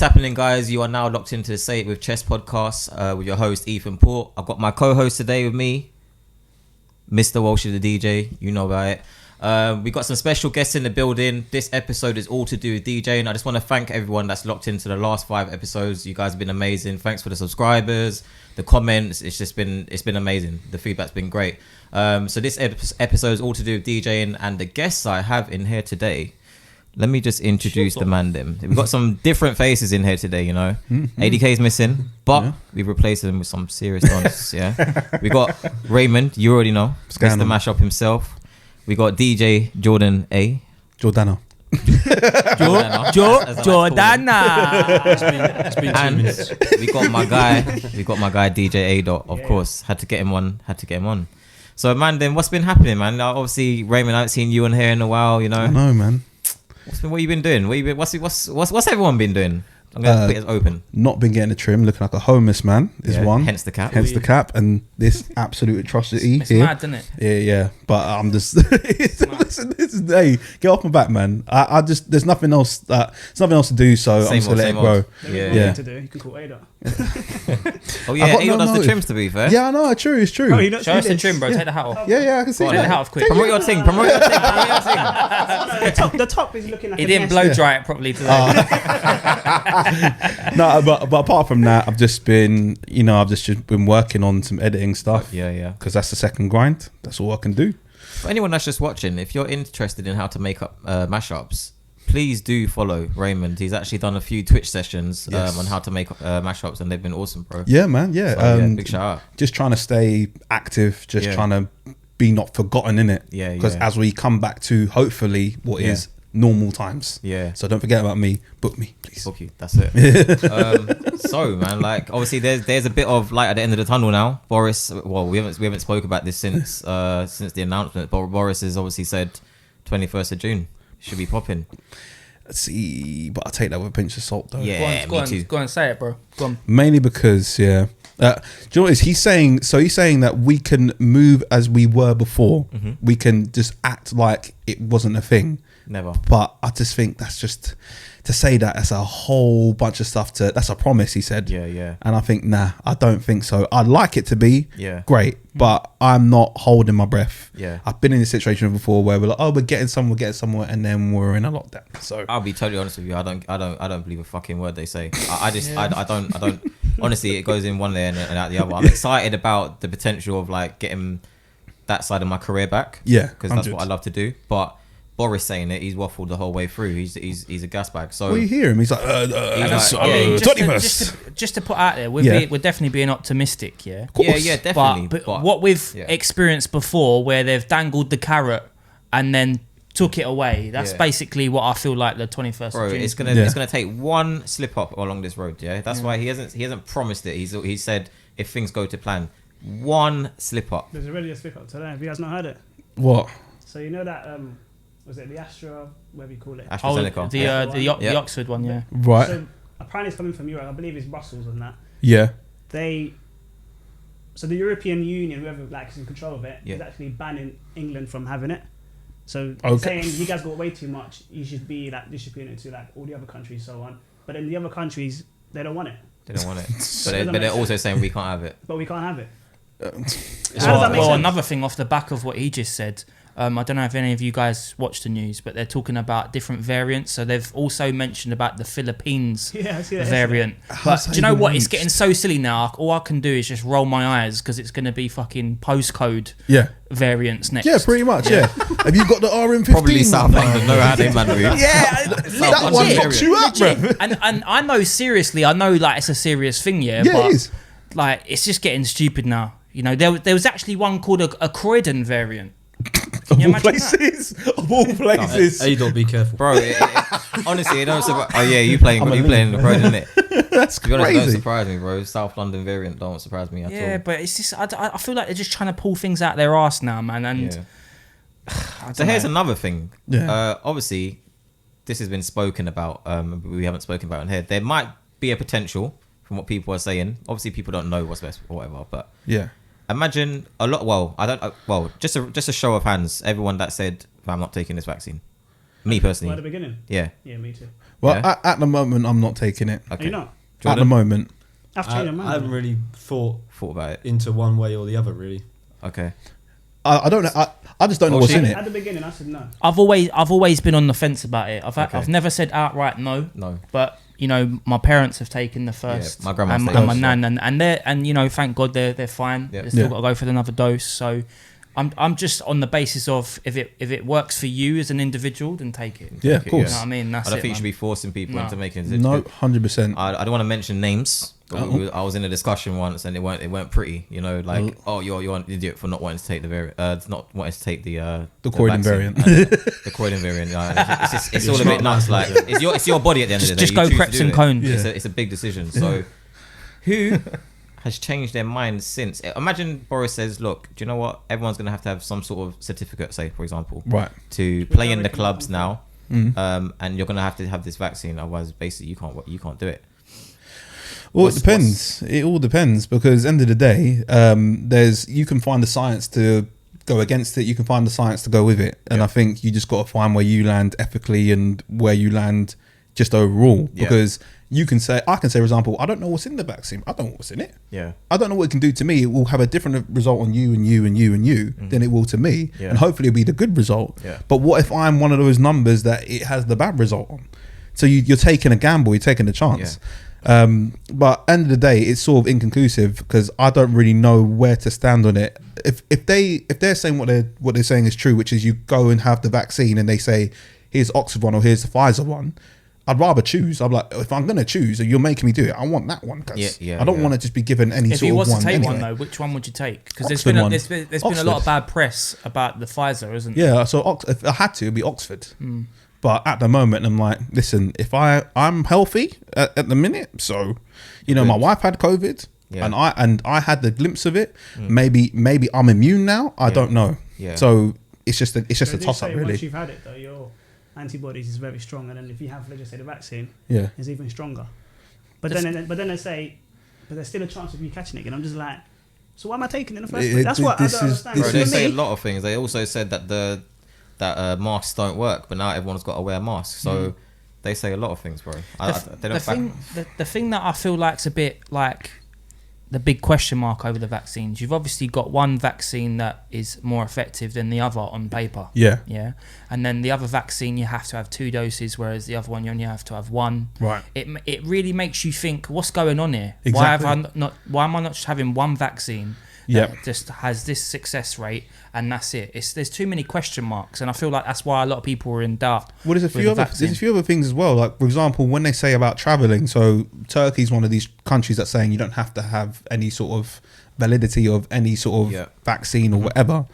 happening, guys? You are now locked into the Say It With Chess podcast with your host, Ethan Porte. I've got my co-host today with me, Mr. Walshy, the DJ. You know about it. We got some special guests in the building. This episode is all to do with DJing. I just want to thank everyone that's locked into the last 5 episodes. You guys have been amazing. Thanks for the subscribers, the comments. It's been amazing. The feedback's been great. So this episode is all to do with DJing, and the guests I have in here today. Let me just introduce the man them. We've got some different faces in here today, you know. ADK's missing, but we've replaced them with some serious dons. Yeah. We got Raymond, you already know. Mr. Mashup himself. We got DJ Jordan A. Jordana. Jordana. It's been 2 minutes. We got my guy DJ A Dot, of course. Had to get him on. So man, then what's been happening, man? Obviously, Raymond, I haven't seen you on here in a while, you know. I know, man. What you been doing? What's everyone been doing? I'm gonna put it open. Not been getting a trim, looking like a homeless man is one. Hence the cap. The cap, and this absolute atrocity it's here. mad, isn't it? Yeah. But I'm just listen, hey, get off my back, man. I just there's nothing else to do, so I'm just gonna let it grow. Yeah. To do. You can call Ada. Oh yeah, Ada does the trims, to be fair. Yeah, I know. It's true. Oh, show us the trim, bro. Take the hat off. Yeah, I can see Take the hat off quick. Promote your thing. The top is looking like He didn't blow dry it properly today. No, but apart from that, I've just been working on some editing stuff. Yeah. Because that's the second grind. That's all I can do. For anyone that's just watching, if you're interested in how to make up mashups, please do follow Raymond. He's actually done a few Twitch sessions on how to make mashups, and they've been awesome, bro. Yeah, man. Yeah. So, big shout out. Just trying to stay active. Just trying to be not forgotten in it. Yeah. Because as we come back to hopefully what is normal times. Yeah. So don't forget about me. Book me, please. Book you. That's it. So man, like obviously there's a bit of light at the end of the tunnel now. Boris, well, we haven't spoke about this since the announcement, but Boris has obviously said 21st of June should be popping. Let's see, but I'll take that with a pinch of salt though. Yeah, Go on, say it, bro. Go on. Mainly because do you know what it is? He's saying that we can move as we were before. We can just act like it wasn't a thing. Never. But I just think that's just to say that's a whole bunch of stuff that's a promise, he said. Yeah. And I think I don't think so. I'd like it to be great, but I'm not holding my breath. Yeah. I've been in this situation before where we're like, oh, we're getting somewhere, and then we're in a lockdown. So I'll be totally honest with you. I don't believe a fucking word they say. I don't. Honestly, it goes in one ear and out the other. I'm excited about the potential of like getting that side of my career back. Yeah, because that's what I love to do. But Boris saying it, he's waffled the whole way through. He's a gas bag. So you hear him, he's like, just to put out there, we're definitely being optimistic, yeah. Yeah, definitely. But what we've experienced before, where they've dangled the carrot and then took it away, that's basically what I feel like the 21st. Bro, of June. it's gonna take one slip up along this road. Yeah, that's why he hasn't promised it. He said if things go to plan, one slip up. There's already a slip up today. Have you guys not heard it? What? So you know that was it the Astra, whatever you call it? AstraZeneca. The Oxford one, yeah. Right. So apparently it's coming from Europe. I believe it's Brussels and that. Yeah. So the European Union, whoever is in control of it, is actually banning England from having it. So saying you guys got way too much, you should be distributing it to all the other countries, so on. But in the other countries, they don't want it. They don't want it. but they're also saying we can't have it. But we can't have it. How does that make sense? Another thing off the back of what he just said. I don't know if any of you guys watch the news, but they're talking about different variants. So they've also mentioned about the Philippines variant. But do you know what? It's getting so silly now. All I can do is just roll my eyes because it's going to be fucking postcode variants next. Yeah, pretty much, yeah. Have you got the RM15? Probably South London. No, how they man move. Yeah, that one knocks you up, bro. And I know, seriously, it's a serious thing, but it is. It's just getting stupid now. You know, there was actually one called a Croydon variant. Of all places. Hey, don't be careful, bro. Honestly, it don't surprise. Oh yeah, you playing the Croydon, isn't it? That's crazy. It don't surprise me, bro. South London variant don't surprise me at all. Yeah, but it's just I feel like they're just trying to pull things out their arse now, man. And so here's another thing. Obviously, this has been spoken about. We haven't spoken about in here. There might be a potential from what people are saying. Obviously, people don't know what's best or whatever, but imagine just a show of hands. Everyone that said, "I'm not taking this vaccine." Me personally. At the beginning? Yeah. Yeah, me too. Well, at the moment, I'm not taking it. Okay. Are you not? Jordan? At the moment. I've changed my mind. I haven't really thought about it into one way or the other, really. Okay. I don't know. I just don't know what's in it. At the beginning, I said no. I've always been on the fence about it. I've never said outright no. No. But my parents have taken the first. My grandma's and my nan, and thank God they're fine. Yeah. They've still got to go for another dose. So I'm just on the basis of if it works for you as an individual, then take it. Yeah, of course. You know what I mean? That's I don't it, think you should be forcing people into making decisions. No, 100%. I don't want to mention names. I was in a discussion once and it weren't pretty. You're an idiot for not wanting to take the variant. Not wanting to take the Croydon variant. The Croydon variant. It's all a bit nuts. Like it's your body at the end of the day. Just go preps and cones. Yeah. It's a big decision. So who has changed their mind since? Imagine Boris says, "Look, do you know what? Everyone's going to have some sort of certificate, say for example, right, to play in the clubs now, and you're going to have this vaccine. Otherwise, basically, you can't do it." Well, it depends. It all depends because end of the day, you can find the science to go against it. You can find the science to go with it, and I think you just got to find where you land ethically and where you land just overall. Because I can say, for example, I don't know what's in the vaccine. I don't know what's in it. Yeah. I don't know what it can do to me. It will have a different result on you and you and you and you than it will to me, and hopefully it'll be the good result. Yeah. But what if I'm one of those numbers that it has the bad result on? So you're taking a gamble. You're taking a chance. Yeah. But end of the day, it's sort of inconclusive because I don't really know where to stand on it. If they're saying what they're saying is true, which is you go and have the vaccine and they say here's Oxford one or here's the Pfizer one, I'd rather choose. I'm like, if I'm gonna choose, and you're making me do it, I want that one. I don't want to just be given any if sort of one. If you was to take anyway. one though, which one would you take? Because there's been a lot of bad press about the Pfizer, isn't there? Yeah, so if I had to, it'd be Oxford. But at the moment, I'm like, listen, if I'm healthy at the minute, so my wife had COVID, and I had the glimpse of it. Maybe I'm immune now. I don't know. Yeah. So it's just a toss up, really. Once you've had it, though, your antibodies is very strong, and then if you have, let's just say, the vaccine, it's even stronger. But then they say, but there's still a chance of you catching it again. I'm just like, so why am I taking it in the first place? That's what I don't understand. Bro, they say a lot of things. They also said that masks don't work, but now everyone's got to wear masks. So they say a lot of things, bro. The thing that I feel like's a bit like the big question mark over the vaccines. You've obviously got one vaccine that is more effective than the other on paper. Yeah. And then the other vaccine, you have to have 2 doses, whereas the other one you only have to have 1. Right. It really makes you think, what's going on here? Exactly. Why am I not just having one vaccine? That just has this success rate and that's it. There's too many question marks, and I feel like that's why a lot of people are in doubt. Well, there's a few other things as well. Like for example, when they say about traveling, so Turkey's one of these countries that's saying you don't have to have any sort of validity of any sort of vaccine or whatever,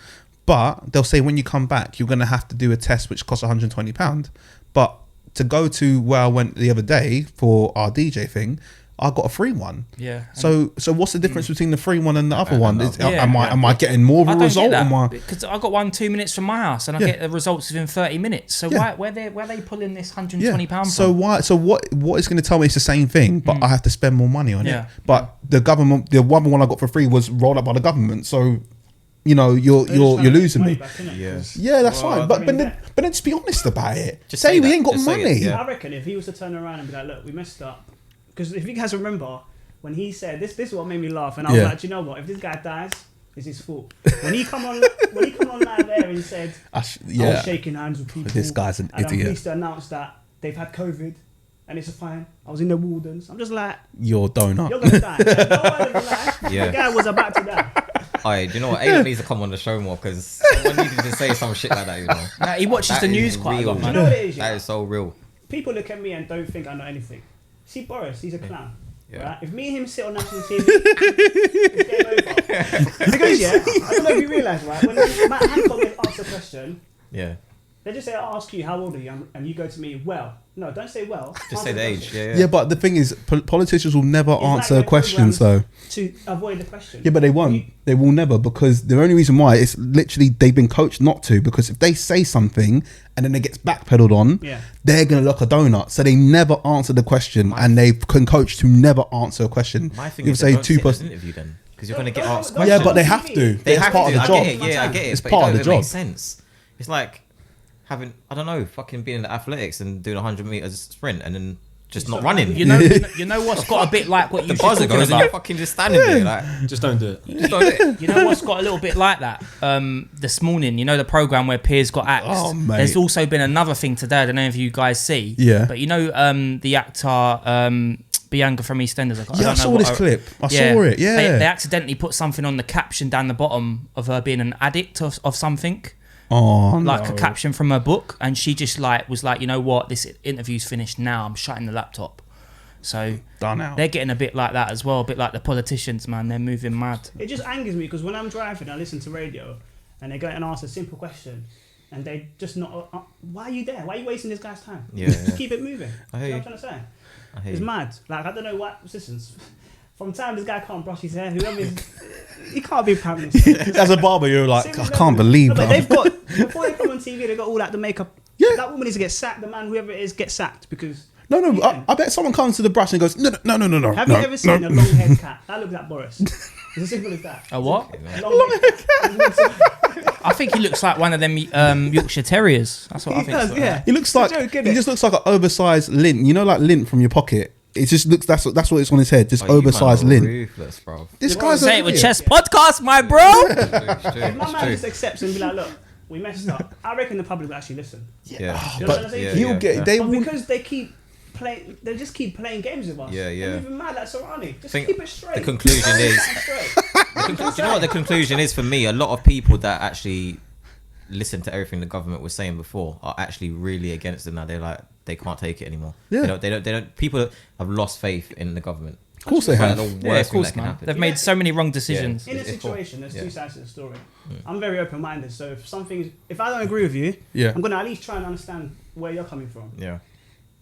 but they'll say when you come back, you're going to have to do a test which costs £120. But to go to where I went the other day for our DJ thing, I got a free one. Yeah. So what's the difference between the free one and the other one? Am I getting more of a result? Because I got one 2 minutes from my house and I get the results within 30 minutes. So where are they pulling this £120 from? So what is going to tell me it's the same thing, but I have to spend more money on it? But the government, the one I got for free was rolled up by the government. So you're losing me. Yeah, that's fine. But then just be honest about it. Just say we ain't got money. I reckon if he was to turn around and be like, look, we messed up. Because if you guys remember, when he said, this is what made me laugh. And I was like, do you know what? If this guy dies, it's his fault. When he come on live there and he said, I was shaking hands with people. This guy's an idiot. I'm pleased to announce that they've had COVID and it's fine. I was in the Wardens. I'm just like, you're donut. You're going to die. The guy was about to die. Alright, do you know what? Aiden needs to come on the show more because someone needed to say some shit like that, Nah, he watches the news quite a lot, man. You know what it is? That is so real. People look at me and don't think I know anything. See Boris, he's a clown. Right? If me and him sit on national TV, it's game over. Because I don't know if you realise, right? When Matt Hancock gets asked a question, they just say, I'll ask you, how old are you? And you go to me, well. No, don't say well. Just say the age. Yeah, but the thing is, politicians will never answer questions, though. To avoid the question. Yeah, but they won't. They will never, because the only reason why is literally they've been coached not to. Because if they say something and then it gets backpedaled on, they're gonna look a donut. So they never answer the question, and they've been coached to never answer a question. My thing is, say 2% interview then, because you're gonna get asked questions. Yeah, but they have to. It's part of the job. I get it. It's but part of the job. It makes sense. It's like, having, I don't know, fucking being in the athletics and doing 100 meters sprint and then just not So running. You know what's got a bit like what you The just buzzer talking goes and you're about. fucking just standing there like, Just don't do it. just don't do it. You know what's got a little bit like that? This morning, you know the program where Piers got axed. Oh, mate. There's also been another thing today. I don't know if you guys see. Yeah. But you know the actor Bianca from EastEnders. I saw this clip. I saw it. Yeah. They accidentally put something on the caption down the bottom of her being an addict of something. Oh, Like a caption from her book, and she just was like, you know what, this interview's finished now. I'm shutting the laptop. So done out. they're getting a bit like that as well, a bit like the politicians, man. They're moving mad. It just angers me because when I'm driving, I listen to radio, and they go and ask a simple question, and they just not. Why are you there? Why are you wasting this guy's time? Yeah, Just keep it moving. I hear You know you. what I'm trying to say? I hear It's you. mad. Like I don't know what. Listen, from time this guy can't brush his hair. Whoever is, he can't be prime minister. As a barber, you're like, I Seriously, can't no, believe but that. they've got before they come on TV, they got all like the makeup. Yeah. That woman needs to get sacked. The man, whoever it is, gets sacked because. No, Yeah. I bet someone comes to the brush and goes, no. Have you ever seen a long-haired cat? That looks like Boris. It's as simple as that. A what? A long-haired cat. I think he looks like one of them Yorkshire Terriers. That's what I He think. does, yeah. He looks It's a like joke, innit? he just looks like an oversized lint. You know, like lint from your pocket. It just looks. That's what it's on his head. Just Oh, you man oversized are lint. ruthless, bro. This guy's Say a it with idiot. Chess Podcast, my bro. It's true, it's true, If my it's man true. just accepts and be like, look, we messed up, I reckon the public will actually listen. Yeah. You know what But I'm saying? yeah, he'll yeah, get. yeah. They But will. because they keep playing, they just keep playing games with us. Yeah, yeah. They're moving mad like Sorani. Just Think keep it straight. the conclusion is- Straight. Do you know what the conclusion is for me? A lot of people that actually listen to everything the government was saying before are actually really against them now. They're like, they can't take it anymore. Yeah. They don't. People have lost faith in the government. Of course they It's like have. the Yeah, worst of thing that course, can man. happen. They've made so many wrong decisions. In a It's situation, there's yeah. two sides to the story. I'm very open-minded, so if I don't agree with you, Yeah. I'm gonna at least try and understand where you're coming from. Yeah.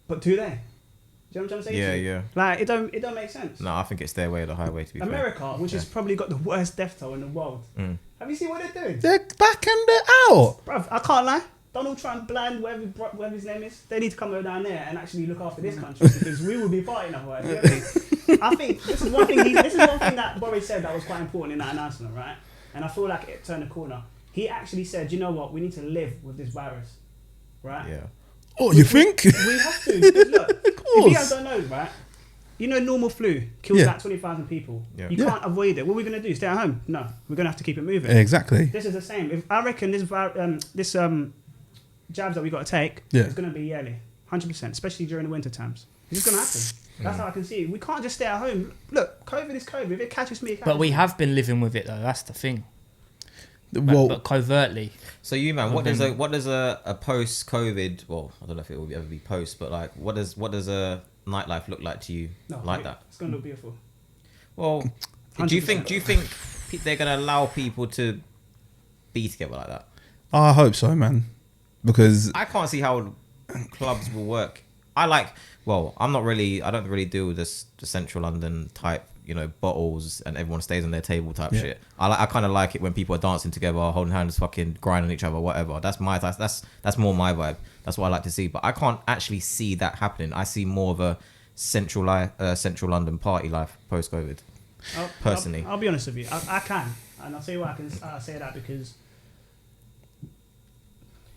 But do they? Do you know what I'm trying to say? Yeah, to you? yeah. Like it don't make sense. No, I think it's their way or the highway. To be America, which has Yeah. probably got the worst death toll in the world. Mm. Have you seen what they're doing? They're back and they're out. Bruv, I can't lie. Donald Trump, Bland, whatever his name is, they need to come over down there and actually look after this country because we will be fighting otherwise. You know what I mean? I think this is one thing. This is one thing that Boris said that was quite important in that announcement, right? And I feel like it turned the corner. He actually said, "You know what? We need to live with this virus, right? Yeah. Oh, you think? We have to. Because look, if you course. guys don't know, right? You know, normal flu kills Yeah. like 20,000 people. Yeah. You Yeah. can't avoid it. What are we gonna do? Stay at home? No, we're gonna have to keep it moving. Exactly. This is the same. If I reckon this jabs that we got to take, Yeah. it's going to be yearly, 100%, especially during the winter times. It's just going to happen. That's how I can see it. We can't just stay at home. Look, COVID is COVID. If it catches me, it catches But we me. have been living with it though. That's the thing. Well, But covertly. So you man, what does a post COVID? Well, I don't know if it will ever be post, but like, what does a nightlife look like to you? No, like mate, that? It's going to look beautiful. Well, do you 100%. think they're gonna allow people to be together like that? I hope so, man. Because I can't see how clubs will work. I'm not really. I don't really deal with this the Central London type, bottles and everyone stays on their table type shit. I kind of like it when people are dancing together, holding hands, fucking grinding each other, whatever. That's more my vibe. That's what I like to see. But I can't actually see that happening. I see more of a Central London party life post COVID. Personally. I'll be honest with you. I can, and I'll tell you why I say that because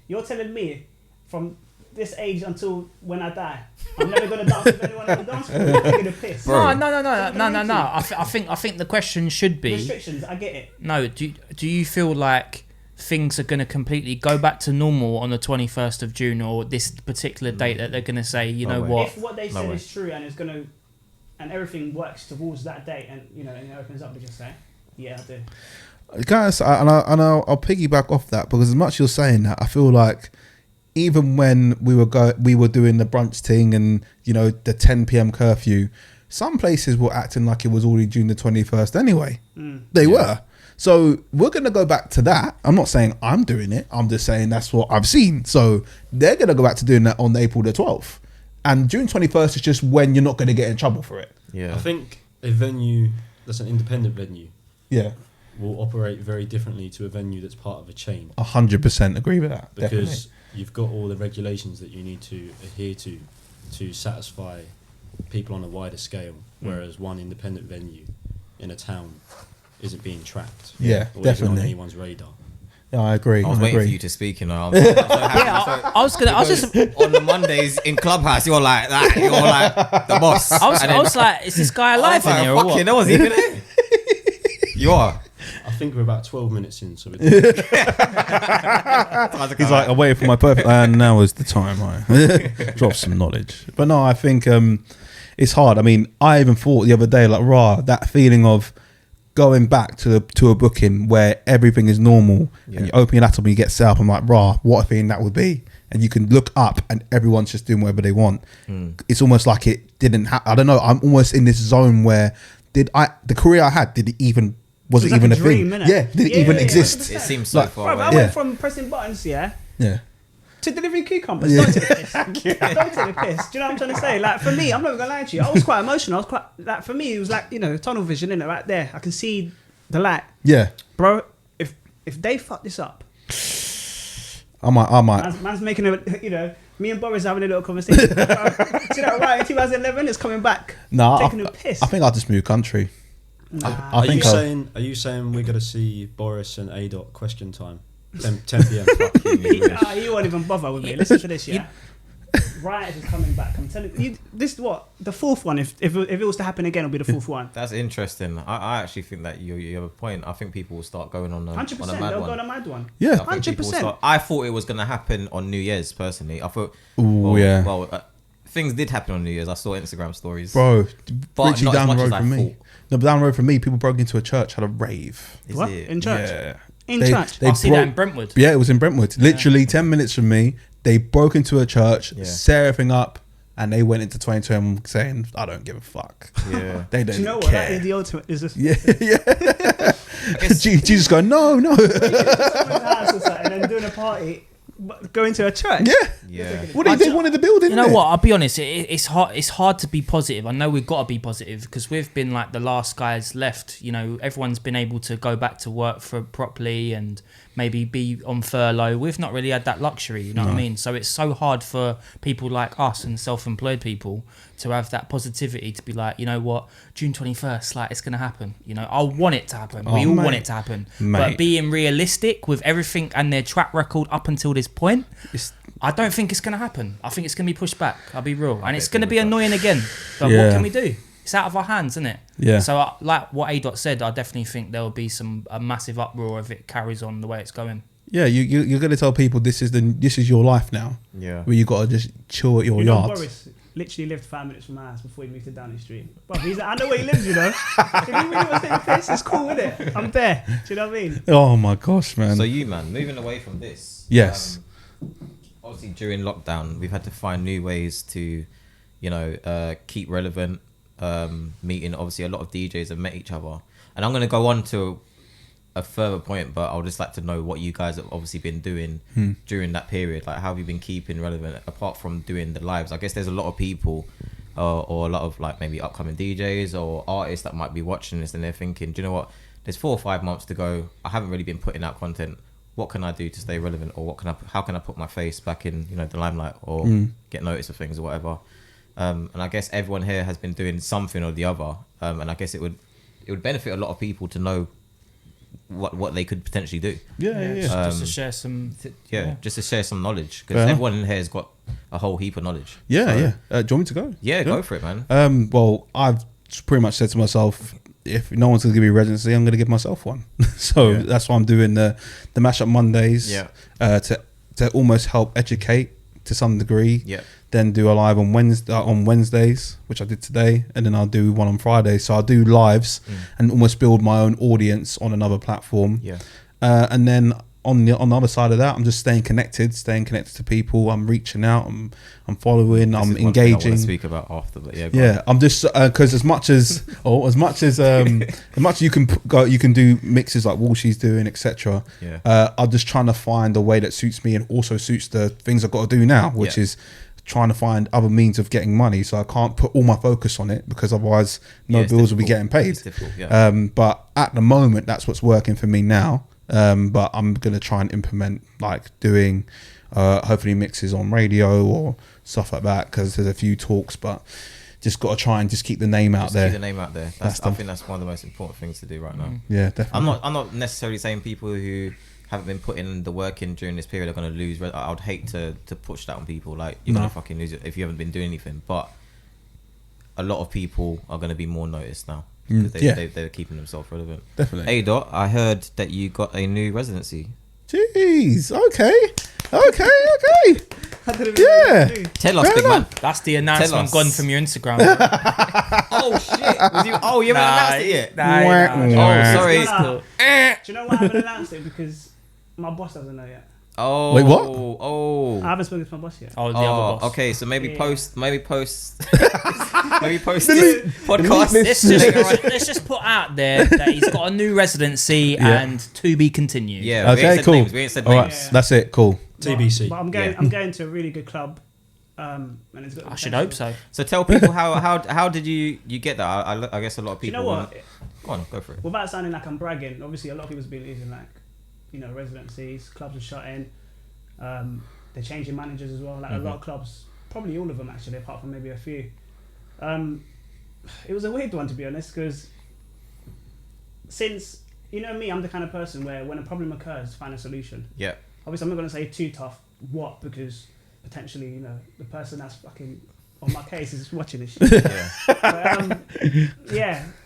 you're telling me from this age until when I die, I'm never gonna dance with anyone on the dance floor. You're taking a piss. Bro. No. I think the question should be. Restrictions. I get it. No, do you feel like things are going to completely go back to normal on the 21st of June or this particular date that they're going to say, you know way. what? If what they No said way. is true and it's gonna, and everything works towards that date, and and it opens up, we just say, yeah, I do. guys, I'll piggyback off that because as much as you're saying that, I feel like even when we were doing the brunch thing and the 10 p.m. curfew, some places were acting like it was already June the 21st anyway. They were. So we're going to go back to that. I'm not saying I'm doing it. I'm just saying that's what I've seen. So they're going to go back to doing that on April the 12th. And June 21st is just when you're not going to get in trouble for it. Yeah. I think a venue that's an independent venue Yeah. will operate very differently to a venue that's part of a chain 100% agree with that. because Definitely. you've got all the regulations that you need to adhere to satisfy people on a wider scale, whereas one independent venue in a town isn't being tracked. Yeah, or isn't definitely. on anyone's radar. Yeah, I agree. I was waiting for you to speak, you know. I'm so happy. I was just on the Mondays in Clubhouse, you're like that. You're like the boss. I was like, is this guy alive in here or what? No one's even here. You are. I think we're about 12 minutes in, so He's like, I waited for my perfect, and now is the time. I drop some knowledge. But no, I think it's hard. I mean, I even thought the other day, like, that feeling of going back to a booking where everything is normal, and you open your laptop and you get set up. I'm like, what a feeling that would be. And you can look up and everyone's just doing whatever they want. It's almost like it didn't happen. I don't know. I'm almost in this zone where the career I had, was it even a dream, thing? Innit? Yeah, did it even exist? It seems so far away. I went from pressing buttons, to delivering cucumbers. Don't take the piss. Don't take the piss. Do you know what I'm trying to say? Like, for me, I'm not going to lie to you, I was quite emotional. For me, it was like, tunnel vision, innit? Right there. I can see the light. Yeah. Bro, if they fuck this up, I might. Man's making me and Boris having a little conversation. See that right in 2011? It's coming back. Taking a piss. I think I'll just move country. Are you saying we're going to see Boris and A. question time? 10 p.m. You won't even bother with me. Listen to this, yeah? Riot is coming back. I'm telling you, this is what? The fourth one. If it was to happen again, it'll be the fourth one. That's interesting. I actually think that you have a point. I think people will start going on a 100%. On a mad they'll one. go on a mad one. Yeah, 100%. I thought it was going to happen on New Year's, personally. I thought, things did happen on New Year's. I saw Instagram stories. Bro, but literally down the road from me. No, but down the road from me, people broke into a church, had a rave. What? In church? Yeah. In church? I see that in Brentwood. Yeah, it was in Brentwood. Literally 10 minutes from me, they broke into a church, set everything up, and they went into 2020 saying, I don't give a fuck. Yeah. They don't care. Do you know what? That is the ultimate. Is this? Yeah. Jesus going, no. Someone's house or something and then doing a party, going to a church. Yeah. Well, they wanted the building. You know what? I'll be honest. It's hard to be positive. I know we've got to be positive because we've been like the last guys left. Everyone's been able to go back to work properly and maybe be on furlough. We've not really had that luxury. You know what I mean? So it's so hard for people like us and self-employed people to have that positivity to be like, you know what, June 21st, like it's gonna happen. I want it to happen. We all want it to happen. But being realistic with everything and their track record up until this point, I don't think it's gonna happen. I think it's gonna be pushed back. I'll be real, and it's gonna be annoying again. But what can we do? It's out of our hands, isn't it? Yeah. So like what A. said, I definitely think there will be a massive uproar if it carries on the way it's going. Yeah, you're gonna tell people this is your life now. Yeah. Where you gotta just chill at your yard. Boris literally lived 5 minutes from my house before he moved to Downing Street. But he's like, I know where he lives, If he really wants to take a piss, it's cool with it. I'm there. Do you know what I mean? Oh my gosh, man. So moving away from this. Yes. Obviously during lockdown, we've had to find new ways to, keep relevant. Meeting obviously a lot of DJs have met each other, and I'm going to go on to a further point, but I'll just like to know what you guys have obviously been doing during that period. Like, how have you been keeping relevant apart from doing the lives? I guess there's a lot of people or a lot of like maybe upcoming DJs or artists that might be watching this and they're thinking, do you know what, there's 4 or 5 months to go, I haven't really been putting out content. What can I do to stay relevant, or how can I put my face back in the limelight, or get noticed of things or whatever? And I guess everyone here has been doing something or the other, and I guess it would benefit a lot of people to know what they could potentially do. Just to share some just to share some knowledge, because everyone in here has got a whole heap of knowledge. Do you want me to go? Go for it, man. Well, I've pretty much said to myself, if no one's gonna give me residency, I'm gonna give myself one. So that's why I'm doing the Mashup Mondays to almost help educate to some degree. Then do a live on Wednesdays, which I did today, and then I'll do one on Friday. So I'll do lives and almost build my own audience on another platform. And then on the other side of that, I'm just staying connected to people. I'm reaching out. I'm following. I'm engaging. I want to speak about after, but I'm just because as much as you can do mixes like Walshy's doing, etc. I'm just trying to find a way that suits me and also suits the things I've got to do now, which is trying to find other means of getting money. So I can't put all my focus on it because otherwise bills will be getting paid. But at the moment, that's what's working for me now. But I'm gonna try and implement like doing hopefully mixes on radio or stuff like that, because there's a few talks, but just got to try and just keep the name out there. Keep the name out there. I think that's one of the most important things to do right now. Yeah, definitely. I'm not necessarily saying people who haven't been putting in the work in during this period are going to lose. I would hate to push that on people. Like, you're going to fucking lose it if you haven't been doing anything. But a lot of people are going to be more noticed now because they're keeping themselves relevant. Definitely. Hey, Dot, I heard that you got a new residency. Jeez. Okay. Yeah. Tell us, big man. That's the announcement gone from your Instagram. Oh shit! You haven't announced it yet. Oh, sorry. Do you know why I haven't announced it? Because my boss doesn't know yet. Oh. Wait, what? Oh. I haven't spoken to my boss yet. Oh, the other boss. Okay, so maybe post this Delete. podcast. Let's just put out there that he's got a new residency and to be continued. Yeah. Okay, cool. We ain't said All names. right, that's it. Cool. TBC. But I'm going to a really good club. And it's got I should hope so. So tell people how did you get that? I guess a lot of people. Do you know what? Go on, go for it. Without sounding like I'm bragging, obviously a lot of people's been losing residencies, clubs are shutting, they're changing managers as well. Like a lot of clubs, probably all of them actually, apart from maybe a few. It was a weird one to be honest, because since me, I'm the kind of person where when a problem occurs, find a solution. Yeah. Obviously, I'm not going to say too tough what, because potentially the person that's fucking on my case is watching this shit. But,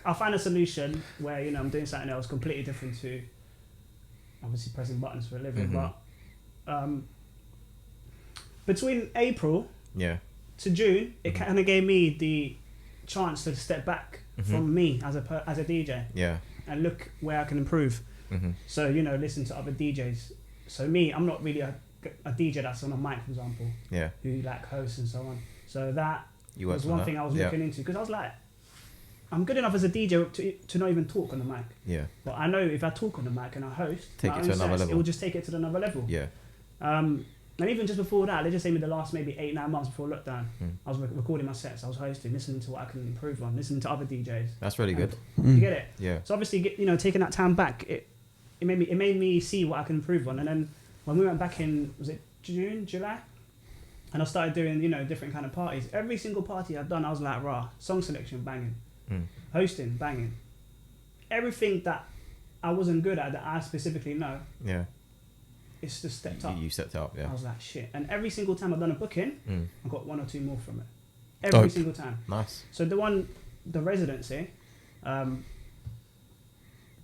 I'll find a solution where I'm doing something else completely different to obviously pressing buttons for a living. But between April to June, it kind of gave me the chance to step back from me as a DJ and look where I can improve. So listen to other DJs. So me, I'm not really a DJ that's on a mic, for example, who like hosts and so on. So that was one thing I was looking into, because I was like, I'm good enough as a DJ to not even talk on the mic. Yeah. But I know if I talk on the mic and I host, take it to another level. It will just take it to another level. Yeah. And even just before that, let's just say the last maybe 8-9 months before lockdown, I was recording my sets, I was hosting, listening to what I can improve on, listening to other DJs. That's really good. You get it? Yeah. So obviously, taking that time back, it made me see what I can improve on. And then when we went back in, was it June, July? And I started doing, different kind of parties. Every single party I'd done, I was like, rah, song selection, banging. Hosting, banging. Everything that I wasn't good at, that I specifically know, it's just stepped up. You stepped up, yeah. I was like, shit. And every single time I've done a booking, I got 1 or 2 more from it. Every single time. Nice. So the residency, the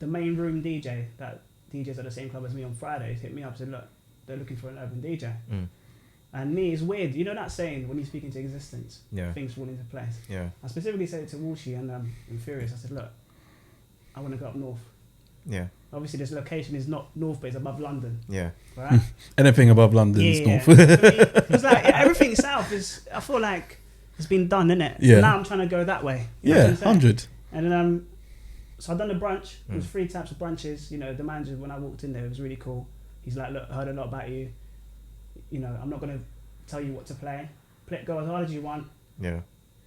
main room DJ that DJs at the same club as me on Fridays hit me up and said, look, they're looking for an urban DJ. And me, it's weird. You know that saying, when you speak into existence, things fall into place. Yeah. I specifically said it to Walshy and Furious. I said, look, I want to go up north. Yeah. Obviously, this location is not north, but it's above London. Yeah. Right? Anything above London is north. For me, it's like everything south is, I feel like it's been done, innit? Yeah. Now I'm trying to go that way. You know 100. And then, so I've done the brunch. It was 3 types of brunches. The manager, when I walked in there, it was really cool. He's like, look, I heard a lot about you. I'm not going to tell you what to play. Go as hard as you want. Yeah.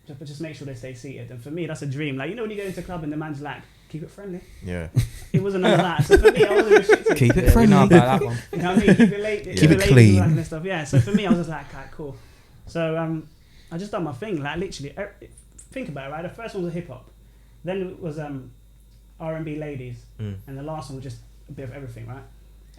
But just make sure they stay seated. And for me, that's a dream. Like, when you go into a club and the man's like, keep it friendly. Yeah. It wasn't none of that. So for me, I wasn't restricted. Keep it friendly. About that one. You know what I mean? Keep it late. Keep it clean. All that kind of stuff. Yeah. So for me, I was just like, okay, cool. So I just done my thing. Like, literally, think about it, right? The first one was hip hop. Then it was R&B ladies. And the last one was just a bit of everything, right?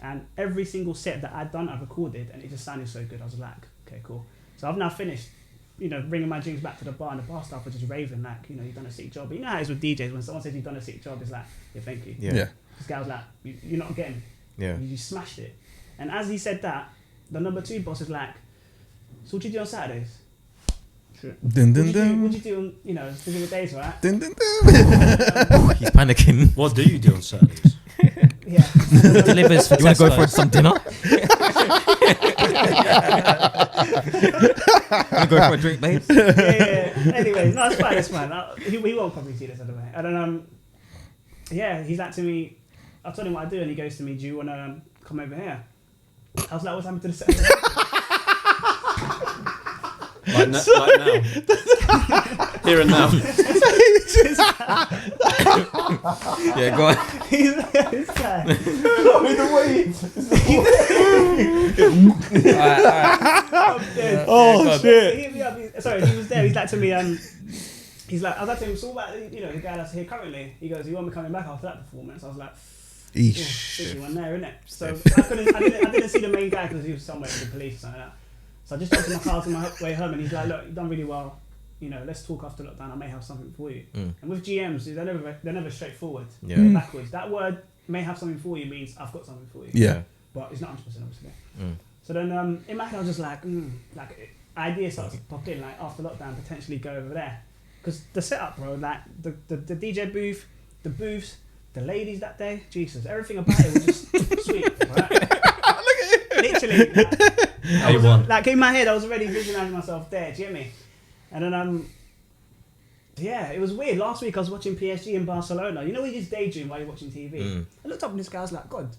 And every single set that I'd done, I recorded, and it just sounded so good. I was like, okay, cool. So I've now finished, bringing my drinks back to the bar, and the bar staff were just raving, like, you've done a sick job. But you know how it is with DJs, when someone says you've done a sick job, it's like, yeah, thank you. Yeah. This guy was like, you're not getting it. Yeah. You smashed it. And as he said that, the number 2 boss is like, so what do you do on Saturdays? Sure. Dun, dun, dun. What do you do on, physical days, right? Dun, dun, dun. He's panicking. What do you do on Saturdays? Yeah. Delivers for you want to go for some dinner? Want to go for a drink, babe? Yeah. Anyway, no, it's fine. He won't probably see this anyway. And then, he's like to me, I told him what I do, and he goes to me, do you want to come over here? I was like, what's happened to the set? Like now. Here and now. Yeah, go on. This guy. With the weed. Oh, shit. Sorry, he was there. He's like to me, he's like, I was like to him, so what about, the guy that's here currently? He goes, you want me coming back after that performance? I was like, Eesh. One there, innit? So I didn't see the main guy because he was somewhere with the police or something like that. So I just jumped in my car on my way home, and he's like, "Look, you've done really well. You know, let's talk after lockdown. I may have something for you." And with GMs, they're never straightforward. Yeah. They're backwards. That word "may have something for you" means I've got something for you. Yeah. But it's not 100% obviously. So then in my head I was just like ideas started to pop in, like after lockdown potentially go over there, because the setup, bro, like the DJ booth, the booths, the ladies that day, Jesus, everything about it was just sweet. Right? Literally, like in my head I was already visualizing myself there. Do you get me? And then yeah, it was weird. Last week I was watching PSG in Barcelona. You know when you just daydream while you're watching TV. I looked up and this guy was like, God,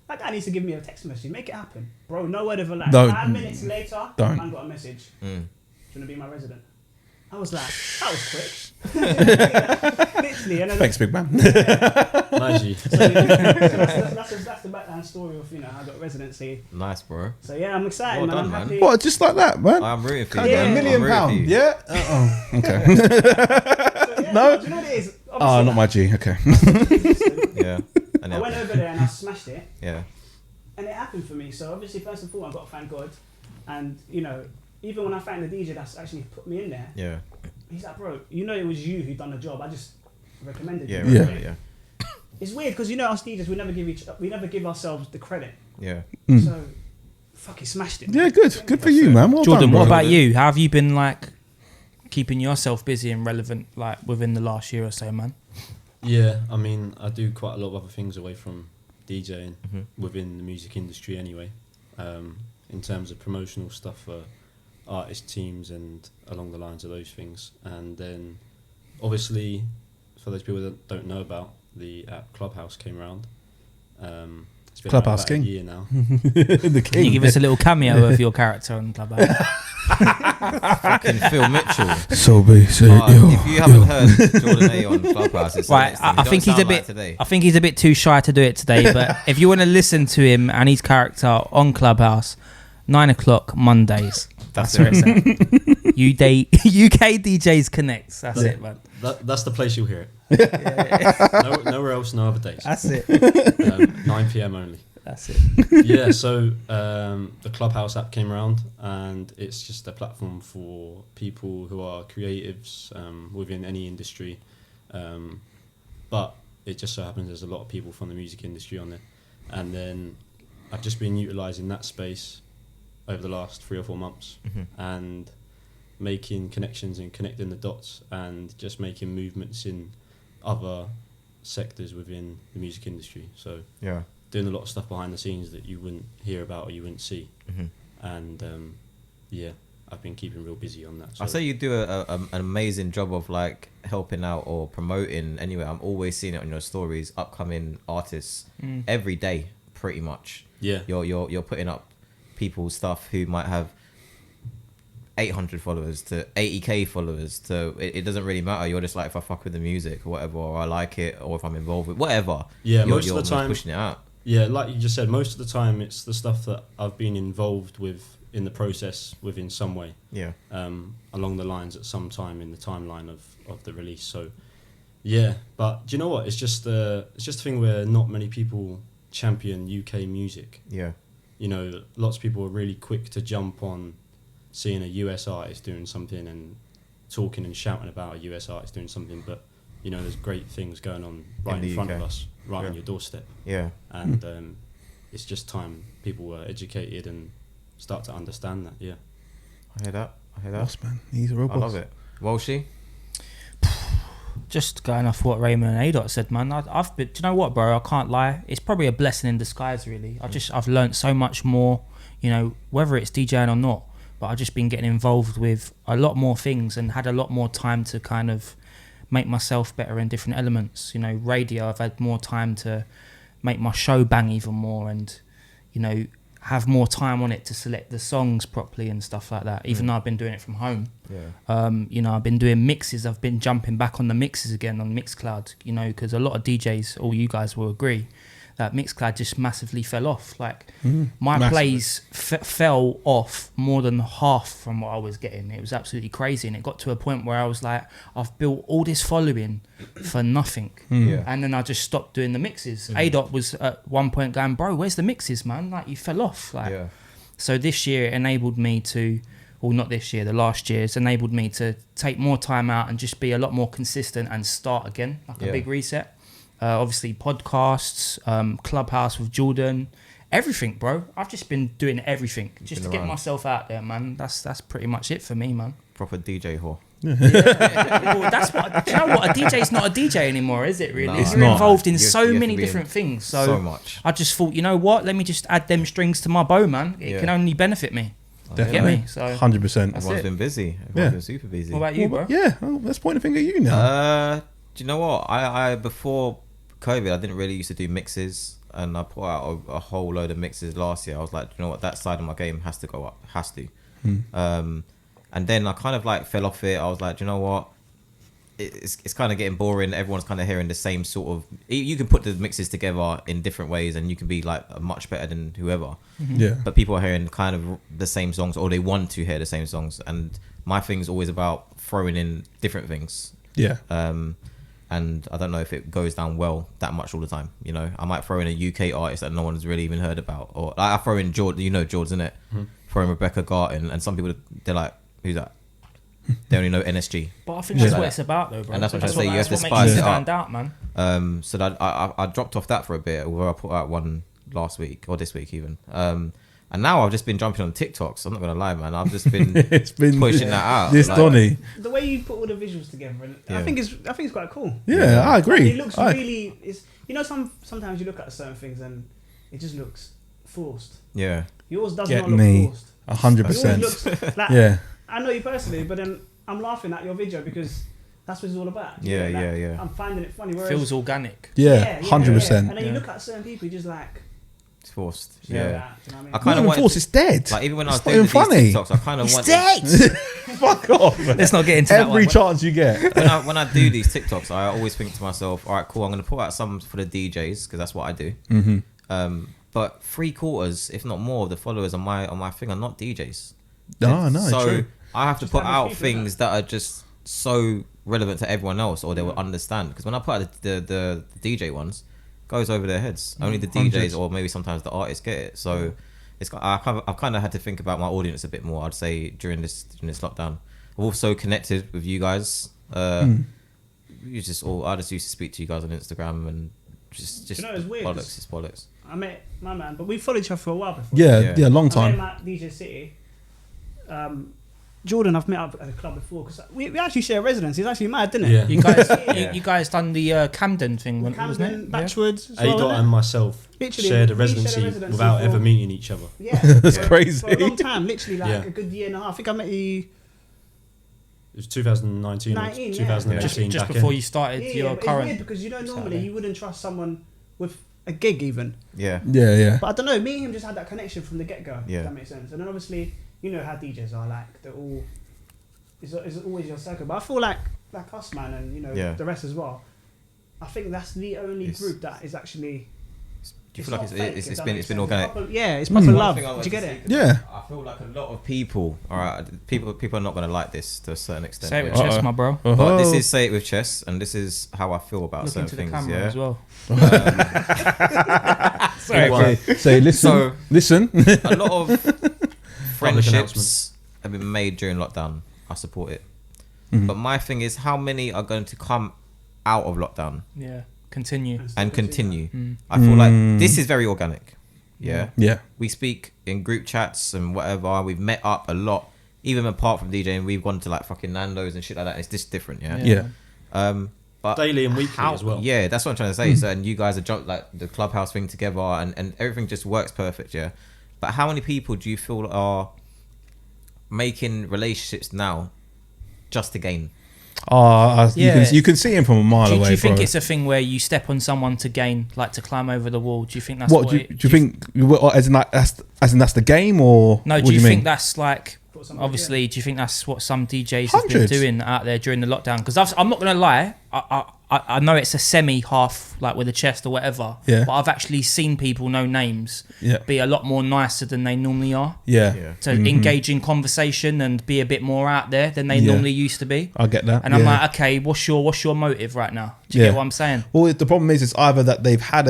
that guy needs to give me a text message. Make it happen. Bro, no word of a lie. 5 minutes later, man got a message. Do you want to be my resident? I was like, that was quick. Literally. And then thanks, big man. Magic. So that's the background story of, how I got residency. Nice, bro. So yeah, I'm excited, Well man. done, I'm man. happy. What, just like that, man? I'm rooting for Can't you. get man. £1 million. I'm rooting for you. Yeah? Okay. So, yeah, No? do you know what it is? Oh, not my G. Okay. Yeah. I went over there and I smashed it. Yeah. And it happened for me. So obviously, first and foremost, I've got to thank God. And, even when I thank the DJ that's actually put me in there, Yeah. he's like, bro, it was you who done the job. I just recommended you. Yeah. It's weird because us DJs, we never give ourselves the credit. Yeah. So, fuck, he smashed it. Yeah, good for you, man. Well Jordan, done, what bro. about you? How have you been keeping yourself busy and relevant within the last year or so, man? Yeah, I mean, I do quite a lot of other things away from DJing within the music industry anyway, in terms of promotional stuff for artist teams and along the lines of those things. And then obviously, for those people that don't know about, the app Clubhouse came around. It's been Clubhouse about King. a year now. The king. Can you give us a little cameo of your character on Clubhouse? Fucking Phil Mitchell. So basic. If you haven't heard Jordan A on Clubhouse, it's Right, I think he's a bit. Today. I think he's a bit too shy to do it today. But if you want to listen to him and his character on Clubhouse, 9:00 Mondays. That's where it's at. UK DJs Connects. That's it, man. That's the place you'll hear it. Nowhere else, no other days. That's it. 9 p.m. only. That's it. Yeah, so the Clubhouse app came around, and it's just a platform for people who are creatives within any industry. But it just so happens there's a lot of people from the music industry on there. And then I've just been utilising that space over the last 3 or 4 months and making connections and connecting the dots and just making movements in other sectors within the music industry. So Yeah. doing a lot of stuff behind the scenes that you wouldn't hear about or you wouldn't see. And I've been keeping real busy on that. So I say you do an amazing job of helping out or promoting. Anyway, I'm always seeing it on your stories. Upcoming artists every day, pretty much. Yeah, You're putting up people's stuff who might have 800 followers to 80k followers. To it doesn't really matter. You're just like, if I fuck with the music or whatever, or I like it, or if I'm involved with whatever. Yeah, you're most of the time pushing it out. Yeah, like you just said, most of the time it's the stuff that I've been involved with in the process within some way. Yeah. Along the lines at some time in the timeline of the release. So yeah, but do you know what? It's just a thing where not many people champion UK music. Yeah. Lots of people are really quick to jump on seeing a US artist doing something and talking and shouting about a US artist doing something, but there's great things going on right in front of us, right on your doorstep. Yeah. And it's just time people were educated and start to understand that. Yeah. I hear that. Boss, man. He's a real boss. I love it. Walshy? Just going off what Raymond and A-Dot said, man, I've been, do you know what, bro? I can't lie. It's probably a blessing in disguise, really. I've learned so much more, whether it's DJing or not, but I've just been getting involved with a lot more things and had a lot more time to kind of make myself better in different elements. Radio, I've had more time to make my show bang even more and, have more time on it to select the songs properly and stuff like that, even though I've been doing it from home. Yeah. I've been doing mixes. I've been jumping back on the mixes again on Mixcloud, because a lot of DJs, all you guys will agree, that Mixcloud just massively fell off. Like my plays fell off more than half from what I was getting. It was absolutely crazy, and it got to a point where I was like, I've built all this following for nothing. And then I just stopped doing the mixes. A-Dot was at one point going, bro, where's the mixes, man? Like, you fell off. Like, so this year it enabled me to, well, not this year, the last year, it's enabled me to take more time out and just be a lot more consistent and start again, like a big reset. Obviously podcasts, Clubhouse with Jordan, everything, bro. I've just been doing everything just to get myself out there, man. That's pretty much it for me, man. Proper DJ whore. Well, that's what. Do you know what? A DJ's not a DJ anymore, is it? Really, No, you're not. involved in You so have many to be different things. So much. I just thought, you know what? Let me just add them strings to my bow, man. It can only benefit me. Definitely. Get me? So 100%. Everyone's been busy. Everyone's been super busy. what about you, bro? Yeah, let's point a finger at you now. Do you know what? I before COVID, I didn't really used to do mixes, and I put out a whole load of mixes last year. I was like, you know what? That side of my game has to go up. Has to. And then I kind of like fell off it. I was like, you know what? It's kind of getting boring. Everyone's kind of hearing the same sort of. You can put the mixes together in different ways, and you can be like much better than whoever. Yeah. But people are hearing kind of the same songs, or they want to hear the same songs. And my thing is always about throwing in different things. Yeah. And I don't know if it goes down well that much all the time. You know, I might throw in a UK artist that no one's really even heard about, or I throw in George. You know, George's in it. Throw in Rebecca Garten, and some people they're like, who's that? They only know NSG. But I think that's what it's about, though, bro. And that's what I'm trying to say. You have to makes spice you it stand up. out, man. So that I dropped off that for a bit, where I put out one last week or this week even. And now I've just been jumping on TikToks. I'm not gonna lie, man. I've just been pushing that out. This Donny. The way you put all the visuals together, and I think it's quite cool. Yeah, I agree. It looks really. It's, you know, sometimes you look at certain things and it just looks forced. Yeah. Yours does Get not look me. forced. 100%. Yours looks like, Yeah. I know you personally, but then I'm laughing at your video because that's what it's all about. Yeah, You know, like, yeah. I'm finding it funny. Whereas, Feels organic. Yeah, 100%. And then you look at certain people, you're just like, It's forced. you know, Yeah. you know what I mean? I kind of Not even forced, it's dead. like even when I was It's not doing even these funny. TikToks, I kind of want dead. Fuck off. Let's not get into that Every one. chance you get. when I do these TikToks, I always think to myself, all right, cool, I'm gonna put out some for the DJs because that's what I do. But 3/4, if not more, of the followers on my thing are not DJs. No, So true. I have to Just put having out people, things that are just so relevant to everyone else, or they will understand. Because when I put out the DJ ones, goes over their heads. Only the DJs or maybe sometimes the artists get it. So I've kind of had to think about my audience a bit more. I'd say during this lockdown. I've also connected with you guys. You just I just used to speak to you guys on Instagram and just You know, it's weird. bollocks. It's bollocks. I met my man, but we followed each other for a while before. Yeah, long I met him time. at DJ City. Jordan, I've met up at a club before because we actually share a residence. It's actually mad, didn't it? Yeah. You guys, you guys done the Camden thing, wasn't Camden, it? Batchwoods. as well, A-Dot innit? and myself Literally, shared a we residency residency without for- ever meeting each other. Yeah, That's for- crazy. For a long time, literally like Yeah. a good year and a half. I think I met you. It was 2019 or 19, yeah. 2015 Just back before in. you started Yeah, your but current. it's weird because you know normally Saturday. you wouldn't trust someone with a gig even. Yeah. Yeah. But I don't know, me and him just had that connection from the get go. Yeah. If that makes sense. And then obviously, you know how DJs are like they're all. It's always your circle. But I feel like us, man, and you know the rest as well. I think that's the only group that is actually. Do you feel like not fake, it's if that been makes organic? sense. It's proper love. One thing I Did you get want it? to say, Yeah. I feel like a lot of people, all right, people are not going to like this to a certain extent. Say it with yeah. chest, my bro. But this is Say It With Chess, and this is how I feel about Look certain into the things. camera Yeah. as well. Okay. Say, listen. Listen. A lot of friendships announcement. have been made during lockdown. I support it. But my thing is, how many are going to come out of lockdown Yeah. Continue. and continue? I feel like this is very organic. Yeah. Yeah. We speak in group chats and whatever. We've met up a lot. Even apart from DJing, we've gone to like fucking Nando's and shit like that. It's just different, yeah. Yeah. But Daily and weekly as well. Yeah, that's what I'm trying to say. So, and you guys are like the Clubhouse thing together, and everything just works perfect, yeah. But how many people do you feel are making relationships now just to gain? You can see him from a mile away. Do you think bro. it's a thing where you step on someone to gain, like to climb over the wall? Do you think that's What do you think? As in that's the game, or No, what do you mean? think that's like Obviously, do you think that's what some DJs have been doing out there during the lockdown? Because I'm not going to lie, I know it's a semi-half, like with a chest or whatever, but I've actually seen people, no names, be a lot more nicer than they normally are. To engage in conversation and be a bit more out there than they normally used to be. I get that. And I'm like, okay, what's your motive right now? Do you get what I'm saying? Well, the problem is, it's either that they've had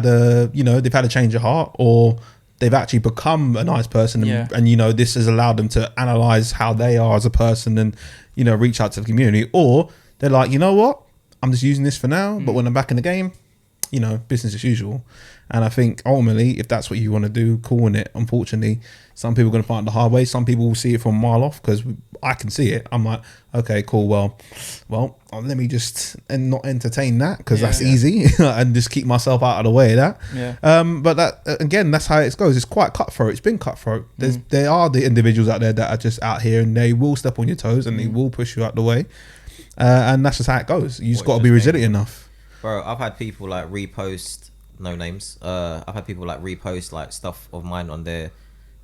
a change of heart, or they've actually become a nice person, and this has allowed them to analyze how they are as a person and reach out to the community, or they're like, you know what, I'm just using this for now, but when I'm back in the game, business as usual. And I think ultimately, if that's what you want to do, cool in it. Unfortunately, some people are going to find it the hard way. Some people will see it from a mile off, because I can see it. I'm like, okay, cool. Well, let me just not entertain that, because that's easy, and just keep myself out of the way of that. But that again, that's how it goes. It's quite cutthroat. It's been cutthroat. There are the individuals out there that are just out here, and they will step on your toes, and they will push you out the way. And that's just how it goes. You just got to be resilient enough. Bro, I've had people like repost, no names. I've had people like repost like stuff of mine on their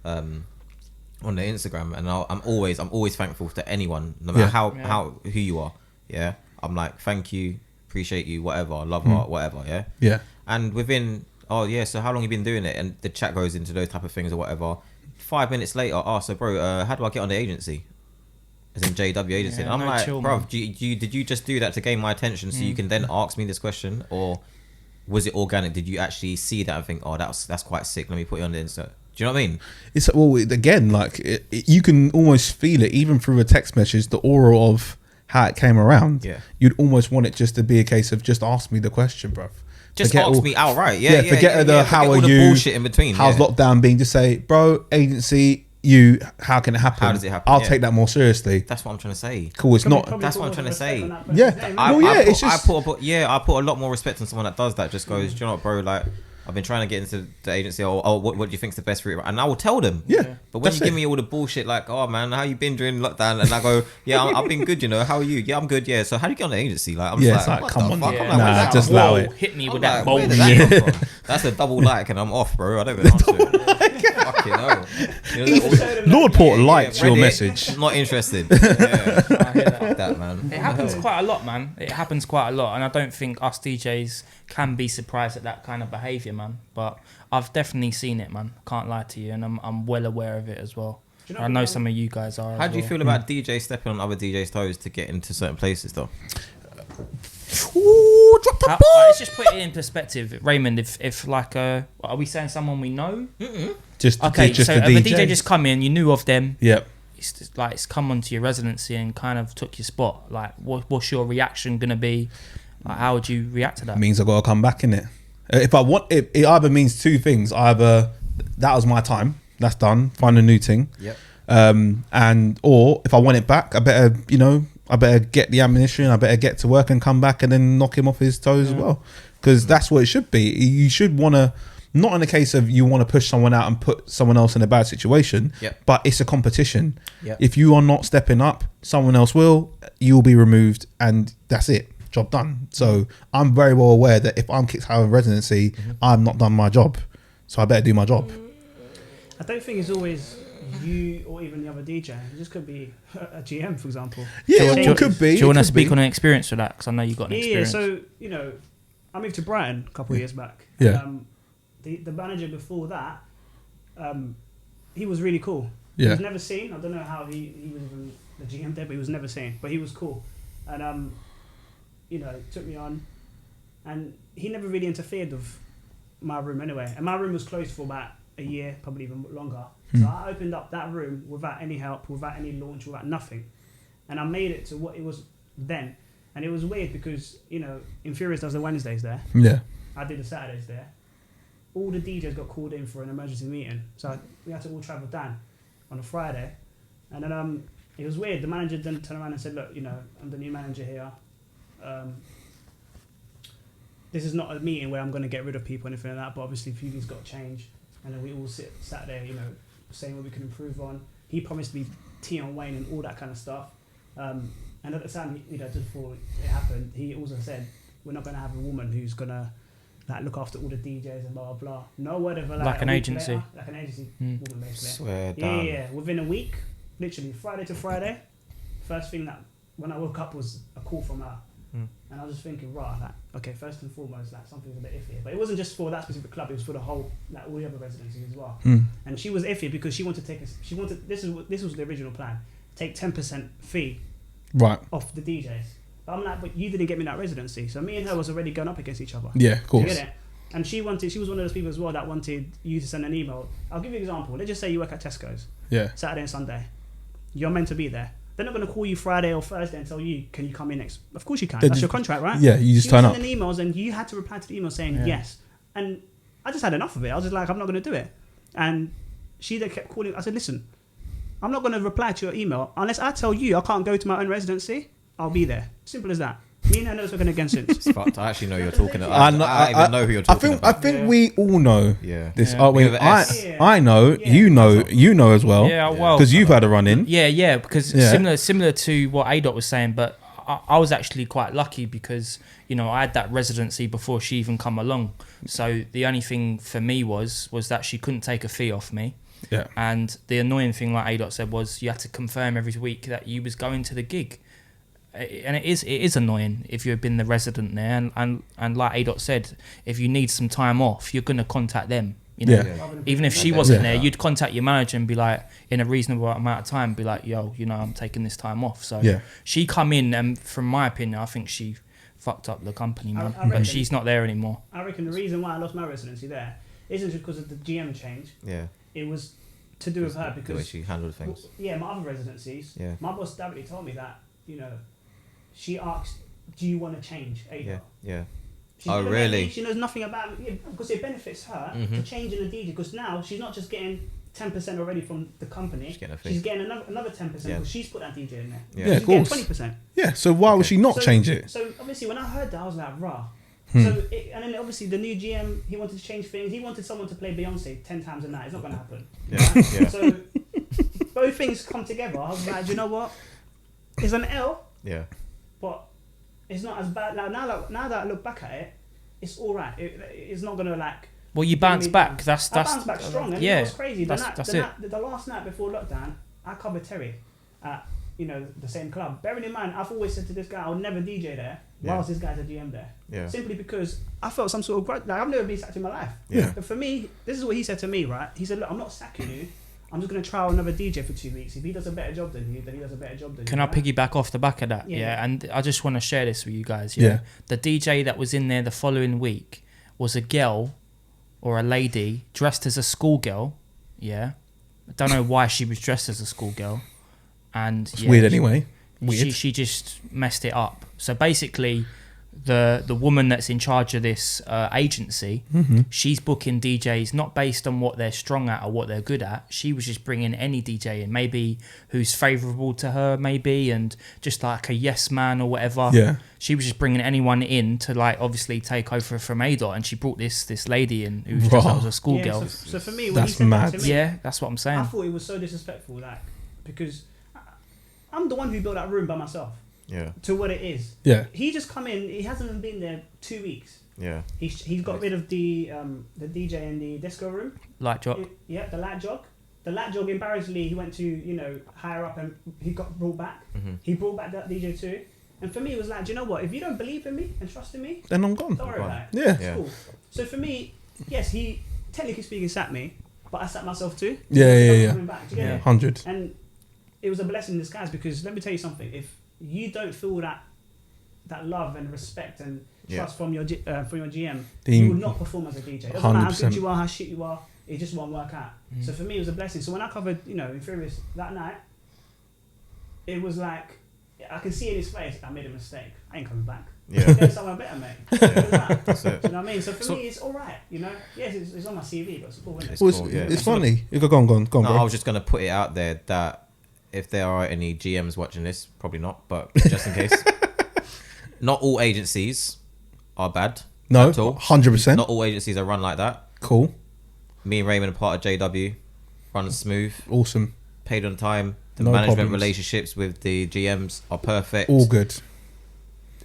Instagram, and I'm always thankful to anyone, no matter how who you are. Yeah, I'm like, thank you, appreciate you, whatever, love art, whatever. Yeah. And within so how long you been doing it? And the chat goes into those type of things or whatever. 5 minutes later, so bro, how do I get on the agency? As in JW agency. And I'm like, bro, did you just do that to gain my attention so you can then ask me this question, or was it organic? Did you actually see that and think, oh, that's quite sick, let me put you on the insert? Do you know what I mean? It's again, like you can almost feel it even through a text message, the aura of how it came around. You'd almost want it just to be a case of just ask me the question, bro. Just ask me outright. Forget how are you, bullshit in between. How's lockdown being? Just say, bro, agency, how can it happen? How does it happen? I'll take that more seriously. That's what I'm trying to say. Cool. It's not. That's what I'm trying to say. I put a lot more respect on someone that does that. Just goes, do you know what, bro? Like, I've been trying to get into the agency. What do you think's the best route? And I will tell them. But when you give me all the bullshit, like, oh man, how you been during lockdown? And I go, I've been good. How are you? Yeah, I'm good. Yeah. So how do you get on the agency? Like, I'm just like, come on, nah, just allow it. Hit me with that bold. That's a double like, and I'm off, bro. I don't even answer it. Fucking hell. Lord Port liked your message. Not interested. I hear that, man. It happens quite a lot, man. It happens quite a lot, and I don't think us DJs can be surprised at that kind of behaviour, man. But I've definitely seen it, man. Can't lie to you, and I'm well aware of it as well. I know some of you guys are. How do you feel about DJs stepping on other DJs' toes to get into certain places, though? Ooh, drop the ball. Let's just put it in perspective, Raymond. If like, are we saying someone we know? Just so a DJ just come in, you knew of them. Yep. It's just like it's come onto your residency and kind of took your spot. Like, what's your reaction gonna be? Like, how would you react to that? It means I gotta come back in it. If I want it, it either means two things. Either that was my time, that's done, find a new thing. Yep. Or if I want it back, I better get the ammunition. I better get to work and come back and then knock him off his toes as well. Because that's what it should be. You should want to, not in the case of you want to push someone out and put someone else in a bad situation, but it's a competition. If you are not stepping up, someone else will, you'll be removed, and that's it. Job done. So I'm very well aware that if I'm kicked out of residency, I'm not done my job. So I better do my job. I don't think it's always you or even the other DJ. It just could be a GM, for example. Yeah, it could be. Do you want to speak on an experience with that? Because I know you got an experience. Yeah, so, I moved to Brighton a couple of years back. Yeah. The manager before that, he was really cool. Yeah. He was never seen. I don't know how he was even the GM there, but he was never seen. But he was cool. And, took me on. And he never really interfered with my room anyway. And my room was closed for about a year, probably even longer. So I opened up that room without any help, without any launch, without nothing. And I made it to what it was then. And it was weird because, Infurious does the Wednesdays there. Yeah. I did the Saturdays there. All the DJs got called in for an emergency meeting. So we had to all travel down on a Friday. And then it was weird. The manager then turned around and said, look, I'm the new manager here. This is not a meeting where I'm going to get rid of people or anything like that, but obviously a few things got to change. And then we all sit Saturday, saying what we can improve on. He promised me tea on Wayne and all that kind of stuff. And at the time, just before it happened, he also said, we're not going to have a woman who's going to look after all the DJs and blah, blah, blah. No word of like an agency. Later, like an agency woman, basically. Swear down. Yeah. Within a week, literally Friday to Friday. First thing that when I woke up was a call from her. And I was just thinking, right, like, okay, first and foremost, like, something's a bit iffy. But it wasn't just for that specific club; it was for the whole, like, all the other residencies as well. And she was iffy because she wanted to take this was the original plan: take 10% fee, right, off the DJs. But I'm like, but you didn't get me that residency, so me and her was already going up against each other. Yeah, of course. You get it? And she was one of those people as well that wanted you to send an email. I'll give you an example. Let's just say you work at Tesco's. Yeah. Saturday and Sunday. You're meant to be there. They're not going to call you Friday or Thursday and tell you, can you come in next? Of course you can. That's your contract, right? Yeah, you just turn up. You send emails and you had to reply to the email saying yes. And I just had enough of it. I was just like, I'm not going to do it. And she then kept calling. I said, listen, I'm not going to reply to your email unless I tell you I can't go to my own residency. I'll be there. Simple as that. Me and her never spoken again since. It's fucked. I actually know you're talking about. I even know who you're talking about. I think we all know this. Yeah. I know, you know as well. Yeah, well, because you've had a run in. Yeah, because similar to what ADOT was saying, but I was actually quite lucky because, you know, I had that residency before she even come along. So the only thing for me was that she couldn't take a fee off me. Yeah. And the annoying thing, like ADOT said, was you had to confirm every week that you was going to the gig. And it is annoying if you've been the resident there, and like ADOT said, if you need some time off, you're gonna contact them. You know, even if she wasn't there, you'd contact your manager and be like, in a reasonable amount of time, be like, yo, you know, I'm taking this time off. So she come in, and from my opinion, I think she fucked up the company, man. But she's not there anymore. I reckon the reason why I lost my residency there isn't just because of the GM change. Yeah. It was to do with her because the way she handled things. Yeah, my other residencies. Yeah. My boss directly told me that, you know, she asked, do you want to change ADOT? Yeah. Oh, really? She knows nothing about it because it benefits her to change in the DJ, because now she's not just getting 10% already from the company. She's getting another 10% because she's put that DJ in there. Yeah, of course. 20%. Yeah, so why would she not change it? So obviously when I heard that, I was like, rah. And then obviously the new GM, he wanted to change things. He wanted someone to play Beyonce 10 times a night. It's not going to happen. Right? So both things come together. I was like, do you know what? It's an L. Yeah. But it's not as bad. Now that I look back at it, it's all right. It's not gonna like. Well, you bounce back. I bounce back strong. And yeah, it was crazy. The last night before lockdown, I covered Terry at the same club. Bearing in mind, I've always said to this guy, I'll never DJ there. Whilst this guy's a GM there. Yeah. Simply because I felt some sort of grudge. Like I've never been sacked in my life. Yeah. But for me, this is what he said to me. Right? He said, look, I'm not sacking you. I'm just going to trial another DJ for 2 weeks. If he does a better job than you, then he does a better job than you. Can I piggyback off the back of that? Yeah. And I just want to share this with you guys. Yeah. The DJ that was in there the following week was a girl or a lady dressed as a schoolgirl. Yeah. I don't know why she was dressed as a schoolgirl. And it's weird anyway. She just messed it up. So basically, the woman that's in charge of this agency, she's booking DJs not based on what they're strong at or what they're good at. She was just bringing any DJ in, maybe who's favourable to her, maybe, and just like a yes man or whatever. Yeah. She was just bringing anyone in to like obviously take over from ADOT, and she brought this lady in who was dressed up as a schoolgirl. Yeah, so for me, when that's he said mad. That to me, yeah, that's what I'm saying. I thought it was so disrespectful, like, because I'm the one who built that room by myself. Yeah. To what it is. Yeah. He just come in. He hasn't even been there 2 weeks. Yeah. He's got rid of the DJ in the disco room. Light jog. The light jog. The light jog, embarrassingly, he went to higher up and he got brought back. He brought back that DJ too. And for me, it was like, do you know what? If you don't believe in me and trust in me, then I'm gone. Don't worry about it. Yeah. It's cool. So for me, yes, he technically speaking sacked me, but I sacked myself too. Yeah. Coming back. Do you get it? 100. And it was a blessing in disguise, because let me tell you something. If you don't feel that love and respect and trust from your GM, you will not perform as a DJ. It doesn't matter how good you are, how shit you are, it just won't work out. So for me, it was a blessing. So when I covered, Infurious that night, it was like, I can see in his face, I made a mistake. I ain't coming back. Yeah. There's someone better, mate. That's it. Do you know what I mean? So for me, it's all right. Yes, it's on my CV, but it's cool, isn't it? Well, it's funny. Go on, bro. I was just gonna put it out there that if there are any GMs watching this, probably not, but just in case, not all agencies are bad. No, at all. 100%. Not all agencies are run like that. Cool. Me and Raymond are part of JW. Runs smooth. Awesome. Paid on time. The No management problems. relationships with the GMs are perfect. All good.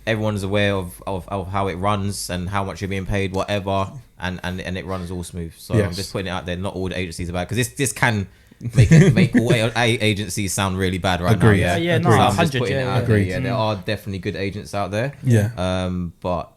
Everyone is aware of how it runs and how much you're being paid, whatever, and it runs all smooth. So Yes. I'm just putting it out there. Not all the agencies are bad, because this can make all agencies sound really bad right Agree. now. Yeah, no, So I'm just 100, putting it yeah, out there. Agreed. Yeah, there are definitely good agents out there. Yeah. But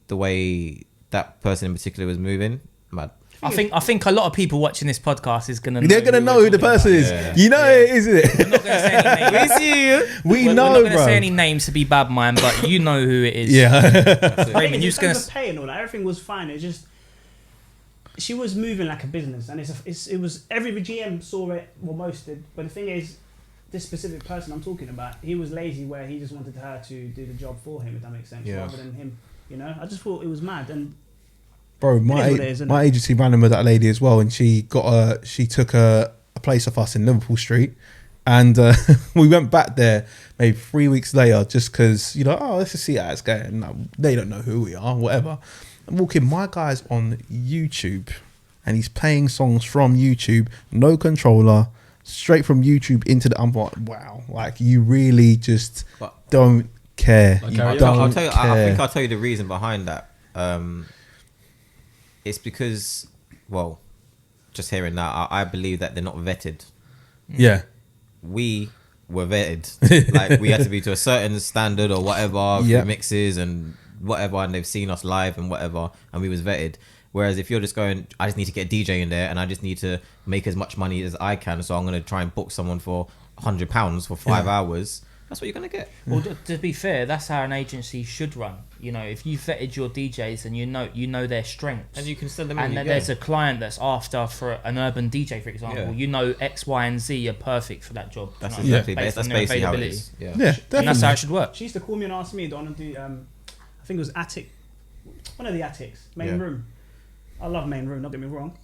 the way that person in particular was moving, mad. I think a lot of people watching this podcast is gonna. They're gonna know who the person is. Yeah. You know it, isn't it? We're not gonna say any names. We We're know, not gonna bro. say any names to be bad man, but you know who it is. Yeah. Raymond, you're just gonna. pay and all that. Everything was fine. It's just she was moving like a business, and it was every GM saw it. Well, most did. But the thing is, this specific person I'm talking about, he was lazy, where he just wanted her to do the job for him. If that makes sense, rather than him. You know, I just thought it was mad. And Bro, my agency ran in with that lady as well, and she took a place off us in Liverpool Street, and we went back there maybe 3 weeks later, just because let's just see how it's going. No, they don't know who we are, whatever. I'm walking, my guy's on YouTube, and he's playing songs from YouTube, no controller, straight from YouTube into the wow, like you really just don't care. I'll tell you. I think I'll tell you the reason behind that. It's because, well, just hearing that, I believe that they're not vetted. Yeah. We were vetted. Like, we had to be to a certain standard or whatever, mixes and whatever, and they've seen us live and whatever, and we was vetted. Whereas if you're just going, I just need to get a DJ in there and I just need to make as much money as I can, so I'm going to try and book someone for £100 for 5 hours, that's what you're going to get. Well, to be fair, that's how an agency should run. If you vetted your DJs and you know their strengths, and you can send them and in, then there's a client that's after for an urban DJ, for example, X, Y, and Z are perfect for that job. That's exactly that's basically how it is. Yeah, definitely. And that's how it should work. She used to call me and ask me, do I want to do? I think it was Attic, one of the attics, main room. I love main room. Don't get me wrong.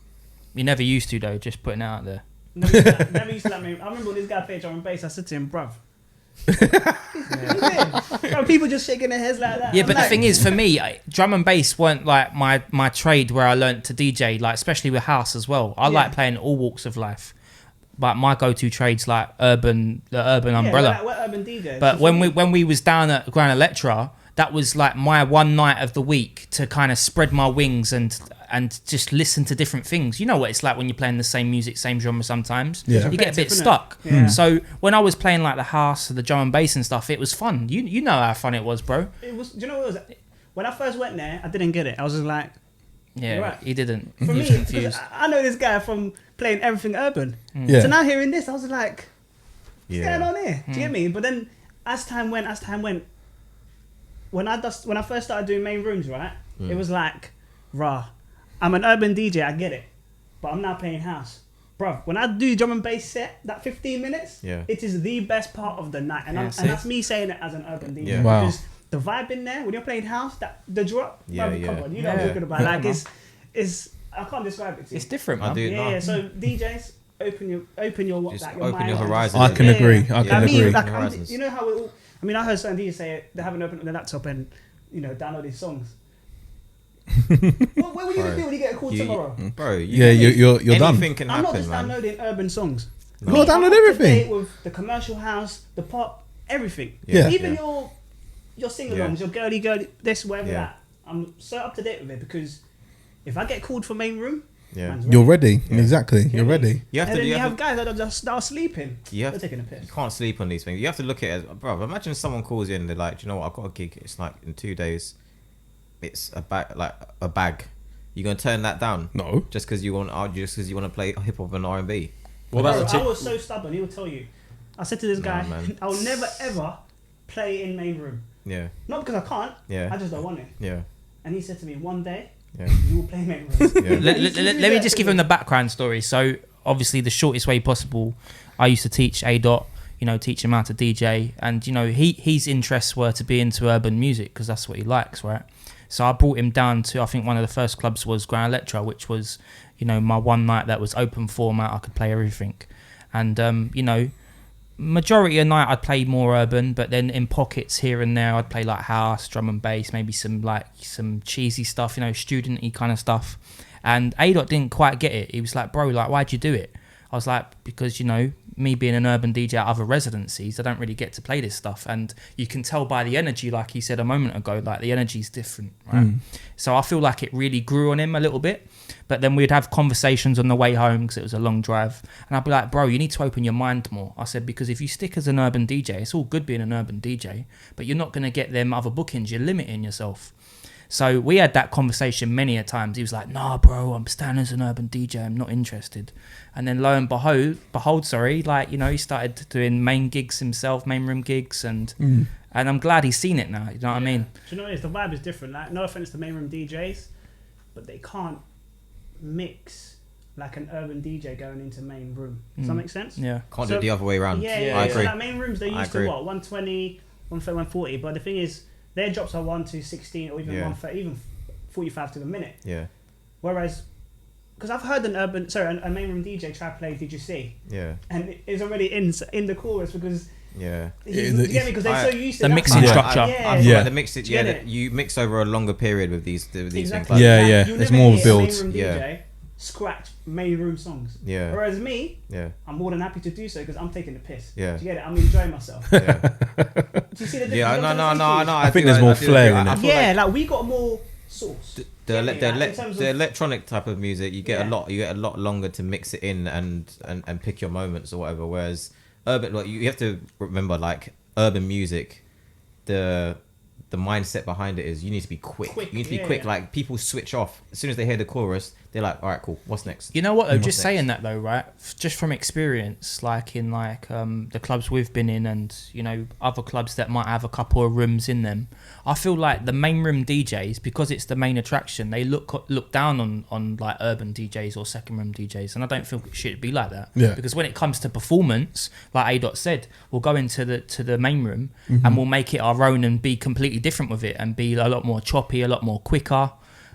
You never used to though. Just putting it out there. Never used to that main. I remember when this guy played drum and bass. I said to him, bruv. People just shaking their heads like that. Yeah, but the thing is, for me, drum and bass weren't like my trade where I learnt to DJ, like especially with house as well. I like playing all walks of life, but my go-to trade's like the urban umbrella. We're urban DJs. But when we was down at Grand Electra, that was like my one night of the week to kind of spread my wings and just listen to different things. You know what it's like when you're playing the same music, same genre sometimes. Yeah. You get a bit stuck. Yeah. So when I was playing like the house or the drum and bass and stuff, it was fun. You know how fun it was, bro. It was. Do you know what it was? When I first went there, I didn't get it. I was just like, yeah, right. He didn't. For He was me, confused. I know this guy from playing everything urban. Yeah. So now hearing this, I was like, what's going on here? Do you get me? But then as time went, when I first started doing main rooms, right, it was like, rah, I'm an urban DJ, I get it, but I'm now playing house. Bruv, when I do drum and bass set, that 15 minutes, it is the best part of the night. And that's me saying it as an urban DJ. Yeah. Wow. Because the vibe in there, when you're playing house, the drop, bruv, come on, you know what I'm talking about. Yeah, Like, it's I can't describe it to you. It's different, I man. do. Yeah, so DJs, open your Just like, open mind your and horizon. I can agree. I Like can me, agree. like, Horizons. you know how it all, I mean, I heard certain DJs say they haven't opened up their laptop and download these songs. What were you gonna do when you get a call tomorrow? Bro, You're done. anything can I'm not happen, just man. downloading urban songs. You gotta download everything. With the commercial house, the pop, everything. Yeah. Even your sing-alongs, your girly, this, whatever Yeah. that. I'm so up to date with it because if I get called for main room, man's You're ready. Yeah. Exactly. You're ready. You have and to. then You you have have guys that are just sleeping. They're taking a piss. You can't sleep on these things. You have to look at it as, bro. Imagine someone calls in. They're like, do you know what? I've got a gig. It's like in 2 days. It's a bag. You're gonna turn that down? No. Just because you want to play hip hop and R&B. Well, that's I was so stubborn. He would tell you. I said to this guy, man. I will never ever play in main room. Yeah. Not because I can't. Yeah. I just don't want it. Yeah. And he said to me, one day Yeah. you will play main room. Yeah. Let me just give him the background story. So obviously the shortest way possible, I used to teach A-Dot, teach him how to DJ, and his interests were to be into urban music because that's what he likes, right? So I brought him down to, I think one of the first clubs was Grand Electra, which was, my one night that was open format. I could play everything. And, majority of the night I'd play more urban, but then in pockets here and there I'd play like house, drum and bass, maybe some cheesy stuff, student-y kind of stuff. And A-Dot didn't quite get it. He was like, bro, like, why'd you do it? I was like, because, you know, me being an urban DJ at other residencies, I don't really get to play this stuff. And you can tell by the energy, like he said a moment ago, like the energy's different, right? So I feel like it really grew on him a little bit. But then we'd have conversations on the way home because it was a long drive. And I'd be like, bro, you need to open your mind more. I said, because if you stick as an urban DJ, it's all good being an urban DJ, but you're not going to get them other bookings. You're limiting yourself. So we had that conversation many a times. He was like, nah, bro, I'm standing as an urban DJ. I'm not interested. And then lo and behold, like, you know, he started doing main gigs himself, main room gigs. And I'm glad he's seen it now. You know what I mean? Do you know what it is? The vibe is different. Like, no offense to main room DJs, but they can't mix like an urban DJ going into main room. Does that make sense? Yeah. Can't do it the other way around. Yeah. I agree. So like main rooms, they're used to what? 120, 130, 140. But the thing is, their drops are 1 to 16 or even 130, even 45 to the minute. Yeah. Whereas, because I've heard a main room DJ try to play Did You See? Yeah. And it's already in the chorus because yeah. Because they're so used to the that mixing structure. I feel like the mix you mix over a longer period with these exactly. things. Like, There's more builds. Main room DJ scratch main room songs. Yeah. Whereas me, I'm more than happy to do so because I'm taking the piss. Yeah. Do you get it? I'm enjoying myself. Yeah. Do you see the difference? Yeah. No. I think there's more flair in it. Yeah, like we got more sauce. The electronic type of music, you get a lot longer to mix it in and pick your moments or whatever. Whereas urban, like, you have to remember, like, urban music, the mindset behind it is you need to be quick. You need to be quick. Like, people switch off as soon as they hear the chorus. They're like, all right, cool. What's next? You know what though? Just saying that though, right? Just from experience, like in the clubs we've been in, and you know other clubs that might have a couple of rooms in them. I feel like the main room DJs, because it's the main attraction, they look down on like urban DJs or second room DJs, and I don't feel it should be like that. Yeah. Because when it comes to performance, like A. said, we'll go into the main room and we'll make it our own and be completely different with it and be a lot more choppy, a lot more quicker.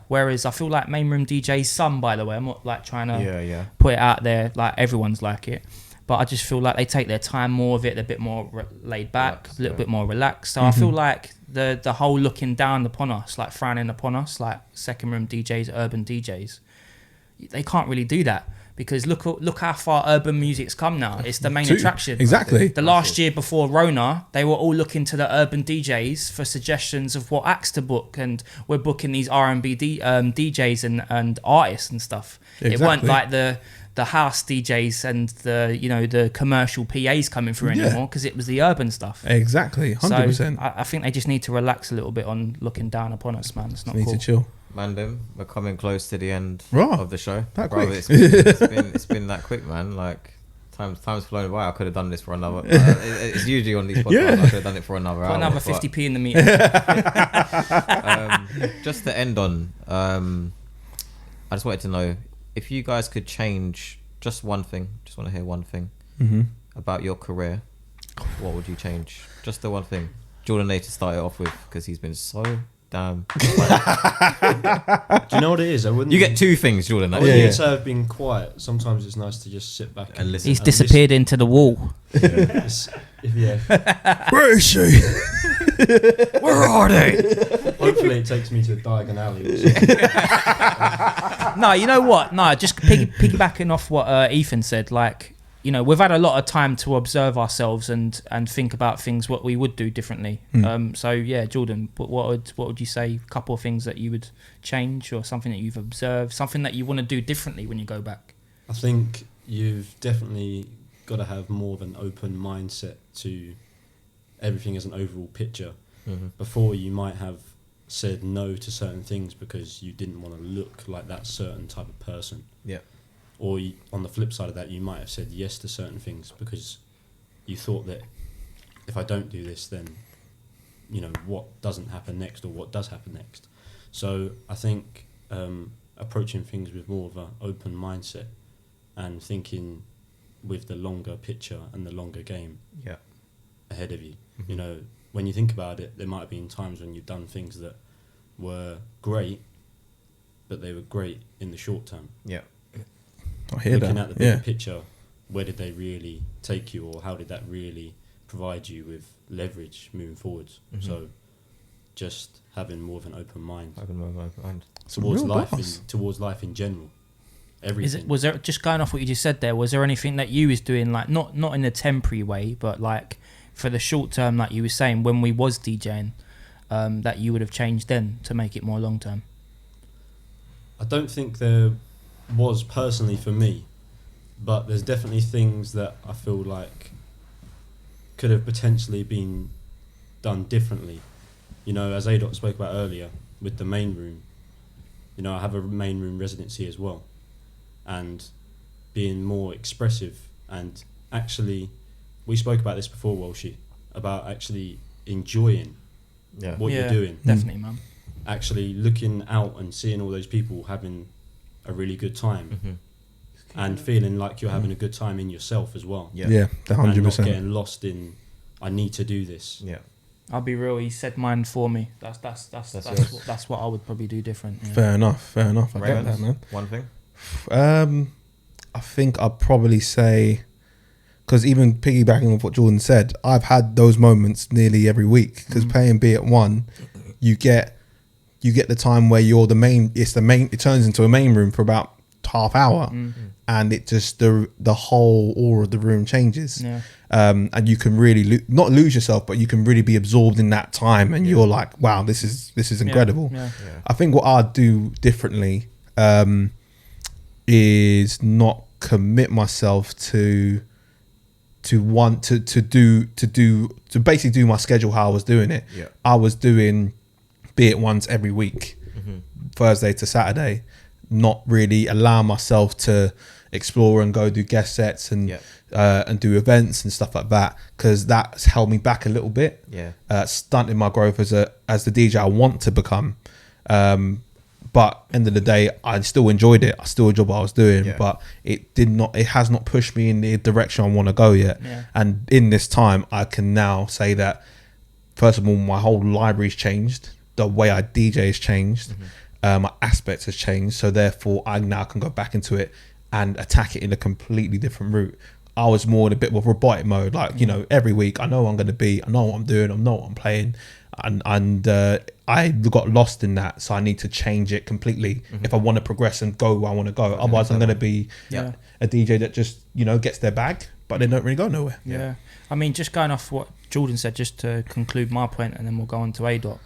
Whereas I feel like main room DJs, some, by the way, I'm not like trying to put it out there like everyone's like it, but I just feel like they take their time more of it, they're a bit more laid back, a little bit more relaxed. So I feel like the whole looking down upon us, like frowning upon us, like second room DJs, urban DJs, they can't really do that. Because look how far urban music's come now. It's the main attraction. Exactly. The last year before Rona, they were all looking to the urban DJs for suggestions of what acts to book, and we're booking these R&B DJs and artists and stuff. Exactly. It weren't like the house DJs and the commercial PAs coming through anymore, because it was the urban stuff. Exactly, 100%. So I think they just need to relax a little bit on looking down upon us, man. It's not need cool. to chill. Man, we're coming close to the end Right. of the show. That quick. It's been that quick, man. Like, time's flown by. I could have done this for another. It's usually on these podcasts. I could have done it for another hour. Another 50p in the meter. Just to end on, I just wanted to know if you guys could change just one thing. Just want to hear one thing about your career. What would you change? Just the one thing. Jordan A to start it off with, because he's been so damn. Do you know what it is? You get two things, Jordan. I wouldn't say I've been quiet. Sometimes it's nice to just sit back and listen. He's disappeared into the wall. Where is she? Where are they? Hopefully it takes me to a Diagon Alley or something. No, you know what? No, just piggybacking off what Ethan said, like, you know, we've had a lot of time to observe ourselves and think about things what we would do differently. So yeah, Jordan, what would you say? A couple of things that you would change, or something that you've observed, something that you want to do differently when you go back? I think you've definitely got to have more of an open mindset to everything as an overall picture. Before, you might have said no to certain things because you didn't want to look like that certain type of person. Yeah. Or on the flip side of that, you might have said yes to certain things because you thought that if I don't do this, then, you know, what doesn't happen next or what does happen next. So I think approaching things with more of an open mindset and thinking with the longer picture and the longer game ahead of you. You know, when you think about it, there might have been times when you've done things that were great, but they were great in the short term. Yeah. I hear Looking that. at the bigger picture, where did they really take you, or how did that really provide you with leverage moving forwards? So just having more of an open mind towards life towards life in general. everything. Was there, just going off what you just said there, was there anything that you was doing, like not in a temporary way, but like for the short term, like you were saying, when we was DJing, that you would have changed then to make it more long term? I don't think there was personally for me, but there's definitely things that I feel like could have potentially been done differently. You know, as ADOT spoke about earlier with the main room, you know, I have a main room residency as well, and being more expressive, and actually we spoke about this before, Walshy, about actually enjoying what you're doing. Definitely, man. Actually looking out and seeing all those people having a really good time, and feeling like you're having a good time in yourself as well. Yeah, 100%. And not getting lost in, I need to do this. Yeah. I'll be real. He said mine for me. That's what I would probably do different. Yeah. Fair enough. I get that, man. One thing. I think I'd probably say, because even piggybacking on what Jordan said, I've had those moments nearly every week. Because playing B at 1, you get the time where you're the main. It turns into a main room for about half hour, and it just the whole aura of the room changes. Yeah. And you can really not lose yourself, but you can really be absorbed in that time, and you're like, wow, this is incredible. Yeah. I think what I'd do differently is not commit myself to basically do my schedule how I was doing it. Yeah. I was doing be it once every week, Thursday to Saturday, not really allow myself to explore and go do guest sets and do events and stuff like that, because that's held me back a little bit. Stunting my growth as the DJ I want to become. But end of the day, I still enjoyed it. I still enjoyed what I was doing, but it has not pushed me in the direction I want to go yet. And in this time, I can now say that, first of all, my whole library's changed. The way I DJ has changed. My aspects has changed. So therefore, I now can go back into it and attack it in a completely different route. I was more in a bit of robotic mode. Like, you know, every week, I know what I'm going to be. I know what I'm doing. I know what I'm playing. And I got lost in that. So I need to change it completely if I want to progress and go where I want to go. Otherwise, I'm going to be a DJ that just, you know, gets their bag, but they don't really go nowhere. Yeah. I mean, just going off what Jordan said, just to conclude my point, and then we'll go on to ADOT.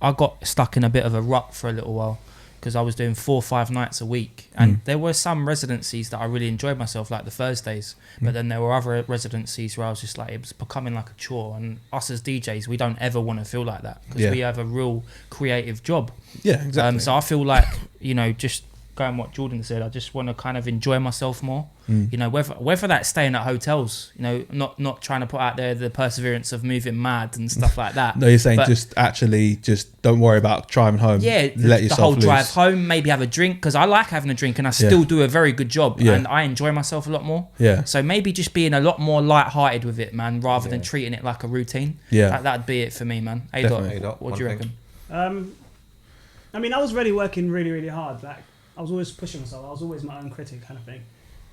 I got stuck in a bit of a rut for a little while, because I was doing 4 or 5 nights a week, and there were some residencies that I really enjoyed myself, like the Thursdays, but then there were other residencies where I was just like, it was becoming like a chore, and us as DJs, we don't ever want to feel like that, because we have a real creative job. Yeah, exactly. So I feel like, you know, just going what Jordan said, I just want to kind of enjoy myself more. You know, whether that's staying at hotels, you know, not trying to put out there the perseverance of moving mad and stuff like that. No, you're saying just don't worry about driving home. Yeah, let yourself the whole loose. drive home, maybe have a drink, because I like having a drink and I still do a very good job, and I enjoy myself a lot more. Yeah. So maybe just being a lot more light-hearted with it, man, rather than treating it like a routine. Yeah. That'd be it for me, man. ADOT, what do you reckon? I mean, I was really working really, really hard. Like, I was always pushing myself. I was always my own critic, kind of thing.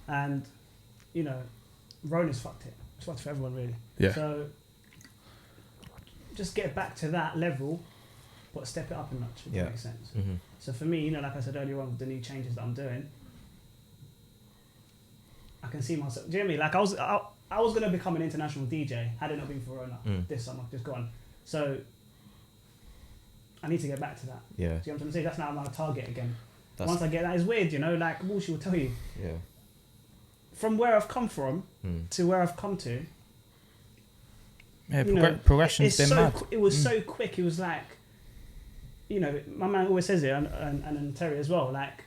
And, you know, Rona's fucked it. It's fucked for everyone, really. Yeah. So, just get back to that level, but step it up a notch, if that makes sense. So for me, you know, like I said earlier on, with the new changes that I'm doing, I can see myself. Do you know what I mean? Like, I was going to become an international DJ had it not been for Rona this summer, just gone. So, I need to get back to that. Yeah. Do you know what I'm trying to say? That's now my target again. Once I get that, it's weird, you know, like Walshy will tell you. Yeah. From where I've come from to where I've come to. Yeah, progression's been mad. It was so quick. It was like, you know, my man always says it, and Terry as well. Like,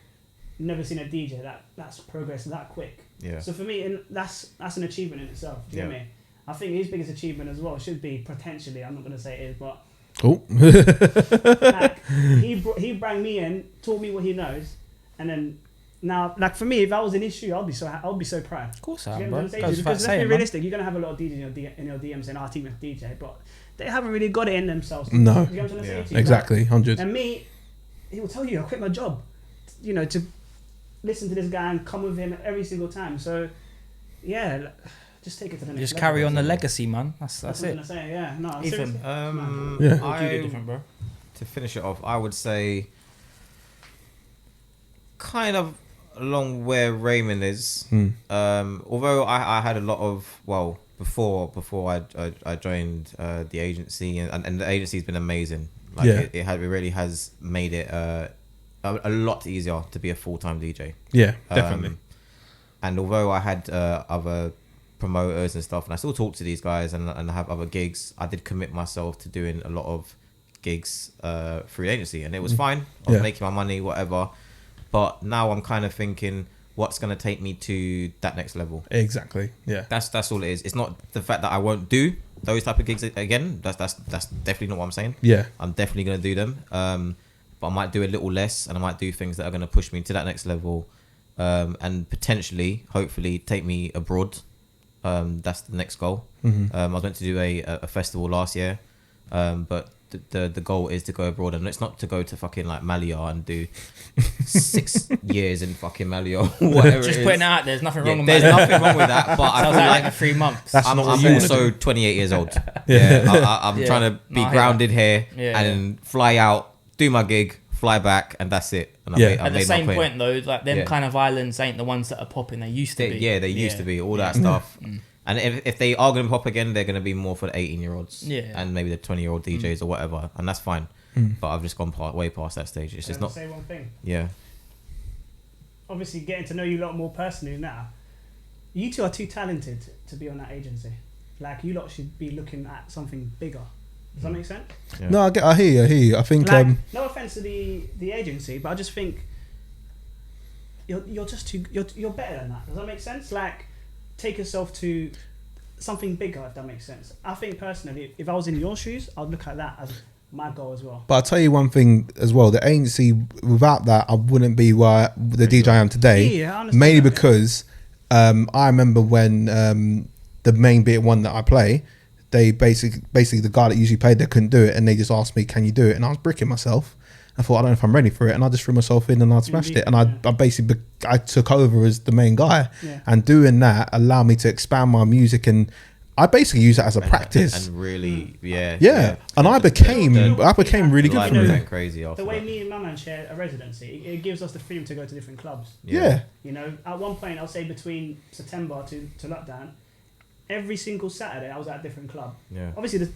never seen a DJ that's progressed that quick. Yeah. So for me, that's an achievement in itself. Do you know what I mean? I think his biggest achievement as well should be potentially. I'm not going to say it is, but. Oh. Like, he brought me in, taught me what he knows, and then now, like, for me, if that was an issue, I'll be so proud. Of course I am, bro. Because let's be realistic, you're gonna have a lot of DJs in your DM saying, team is DJ, but they haven't really got it in themselves. No. You know what I'm trying to say to you? Exactly, 100. And me, he will tell you, I quit my job, you know, to listen to this guy and come with him every single time. So, yeah. Just take it to the next level. Just carry on the legacy, man. That's it. I'm gonna say, yeah. No, Ethan, bro. To finish it off, I would say kind of along where Raymond is. Although I had a lot of before I joined the agency, and the agency's been amazing. Like it really has made it a lot easier to be a full-time DJ. Yeah, definitely. And although I had other promoters and stuff, and I still talk to these guys and have other gigs, I did commit myself to doing a lot of gigs through the agency, and it was fine. I was making my money, whatever. But now I'm kind of thinking, what's going to take me to that next level? Exactly. Yeah. That's all it is. It's not the fact that I won't do those type of gigs again. That's definitely not what I'm saying. Yeah. I'm definitely going to do them. But I might do a little less, and I might do things that are going to push me to that next level. And potentially, hopefully, take me abroad. That's the next goal. I was meant to do a festival last year, but the goal is to go abroad, and it's not to go to fucking like Malia and do 6 years in fucking Malia or whatever. Just putting it out, there's nothing wrong with that. Malia. There's nothing wrong with that, but I feel like 3 months. That's I'm not also 28 years old. I'm trying to be grounded here and fly out, do my gig, fly back, and that's it. And At the same point though, like them kind of islands ain't the ones that are popping. They used to be. Yeah, they used to be. All that stuff. And if they are going to pop again, they're going to be more for the 18-year-olds and maybe the 20-year-old DJs or whatever, and that's fine. But I've just gone way past that stage. It's just not. Say one thing. Yeah. Obviously, getting to know you a lot more personally now. You two are too talented to be on that agency. Like, you lot should be looking at something bigger. Does that make sense? Yeah. No, I hear you. I think like, no offense to the agency, but I just think you're just too you're better than that. Does that make sense? Like, take yourself to something bigger, if that makes sense. I think personally, if I was in your shoes, I'd look at that as my goal as well. But I'll tell you one thing as well. The agency, without that, I wouldn't be where the DJ I am today. Yeah, I understand mainly that, because I remember when the main bit one that I play, they basically the guy that usually played there couldn't do it, and they just asked me, "Can you do it?" And I was bricking myself. I thought, I don't know if I'm ready for it, and I just threw myself in and I smashed it. And I basically I took over as the main guy, and doing that allowed me to expand my music, and I basically use that as a practice. And really, And I became really good from it. Crazy the way me and my man share a residency, it gives us the freedom to go to different clubs. Yeah. You know, at one point, I'll say between September to lockdown, every single Saturday I was at a different club. Yeah. Obviously,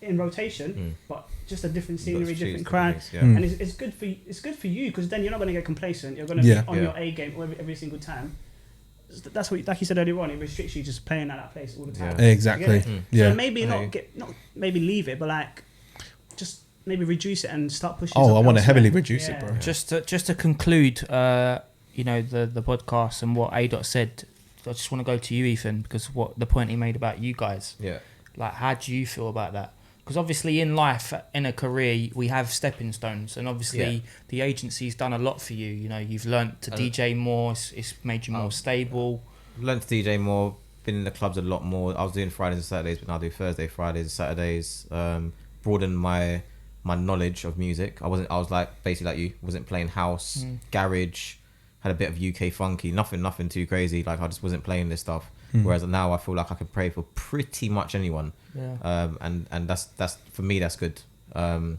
in rotation, but just a different scenery, different crowd, place, and it's good for you. It's good for you because then you're not going to get complacent. You're going to be on your A game every single time. That's what, like you said earlier on, it restricts you just playing at that place all the time. Exactly. So maybe not maybe leave it, but like just maybe reduce it and start pushing. Oh, I want to heavily reduce it, bro. Just to conclude, you know, the podcast and what A. said. I just want to go to you, Ethan, because what the point he made about you guys. Yeah. Like, how do you feel about that? Because obviously in life, in a career, we have stepping stones, and obviously the agency's done a lot for you. You know, you've learnt to DJ more. It's made you more stable. Learned to DJ more. Been in the clubs a lot more. I was doing Fridays and Saturdays, but now I do Thursday, Fridays, and Saturdays. Broadened my knowledge of music. I was like basically like you. Wasn't playing house, garage. Had a bit of UK funky. Nothing too crazy. Like, I just wasn't playing this stuff. Whereas now I feel like I can play for pretty much anyone. Yeah. And that's for me, that's good. Achieving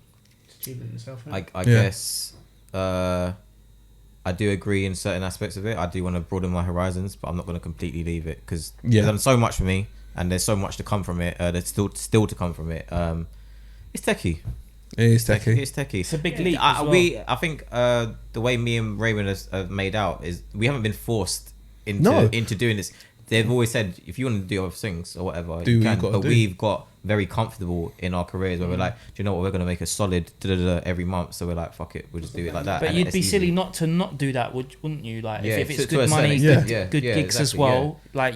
yourself, I guess I do agree in certain aspects of it. I do want to broaden my horizons, but I'm not going to completely leave it because it's done so much for me, and there's so much to come from it. There's still to come from it. It's techie. It's techie. It's techie. It's a big leap. I think the way me and Raymond have made out is we haven't been forced into doing this. They've always said, if you want to do other things or whatever, you can. But we've got very comfortable in our careers where we're like, do you know what? We're going to make a solid every month. So we're like, fuck it, we'll just do it like that. But and you'd be silly not to do that, wouldn't you? Like, if it's to good money, good gigs exactly, as well. Like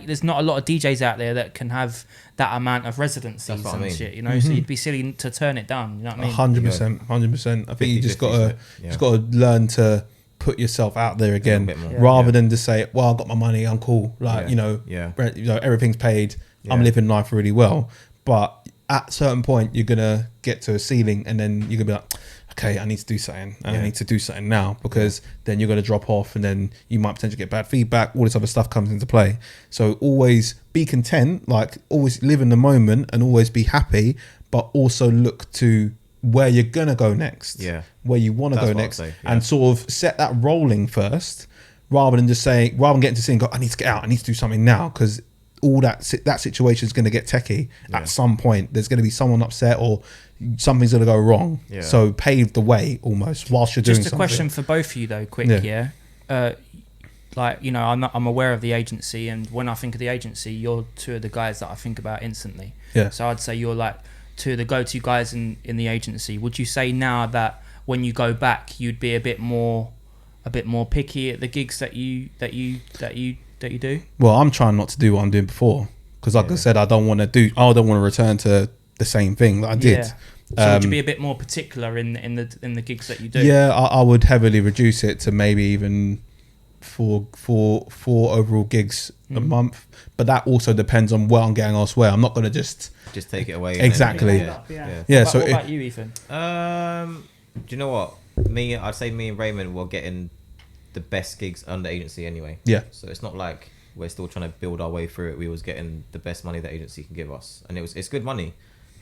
there's not a lot of DJs out there that can have that amount of residencies and shit. You know, so you'd be silly to turn it down. You know what I mean? 100%. I think you just gotta learn to put yourself out there again, rather than just say, well, I've got my money, I'm cool, like you know, everything's paid, I'm living life really well. But at a certain point you're gonna get to a ceiling, and then you're gonna be like, okay, I need to do something, and I need to do something now, because then you're gonna drop off, and then you might potentially get bad feedback, all this other stuff comes into play. So always be content, like always live in the moment and always be happy, but also look to where you're gonna go next, where you want to go next, and sort of set that rolling first, rather than getting to saying, I need to get out, I need to do something now, because all that situation is going to get techie at some point. There's going to be someone upset or something's going to go wrong. So pave the way almost whilst you're doing something. Just a question for both of you though, quick, like, you know, I'm aware of the agency, and when I think of the agency, you're two of the guys that I think about instantly. So I'd say you're like two of the go-to guys in the agency. Would you say now that when you go back, you'd be a bit more picky at the gigs that you do? Well, I'm trying not to do what I'm doing before, because like I said, I don't want to return to the same thing that I did. So would you be a bit more particular in the gigs that you do? I would heavily reduce it to maybe even four overall gigs a month, but that also depends on what I'm getting elsewhere. I'm not going to just take it away. Exactly. So what about you, Ethan? Do you know what? I'd say me and Raymond were getting the best gigs under agency anyway. So it's not like we're still trying to build our way through it. We was getting the best money that agency can give us, and it's good money.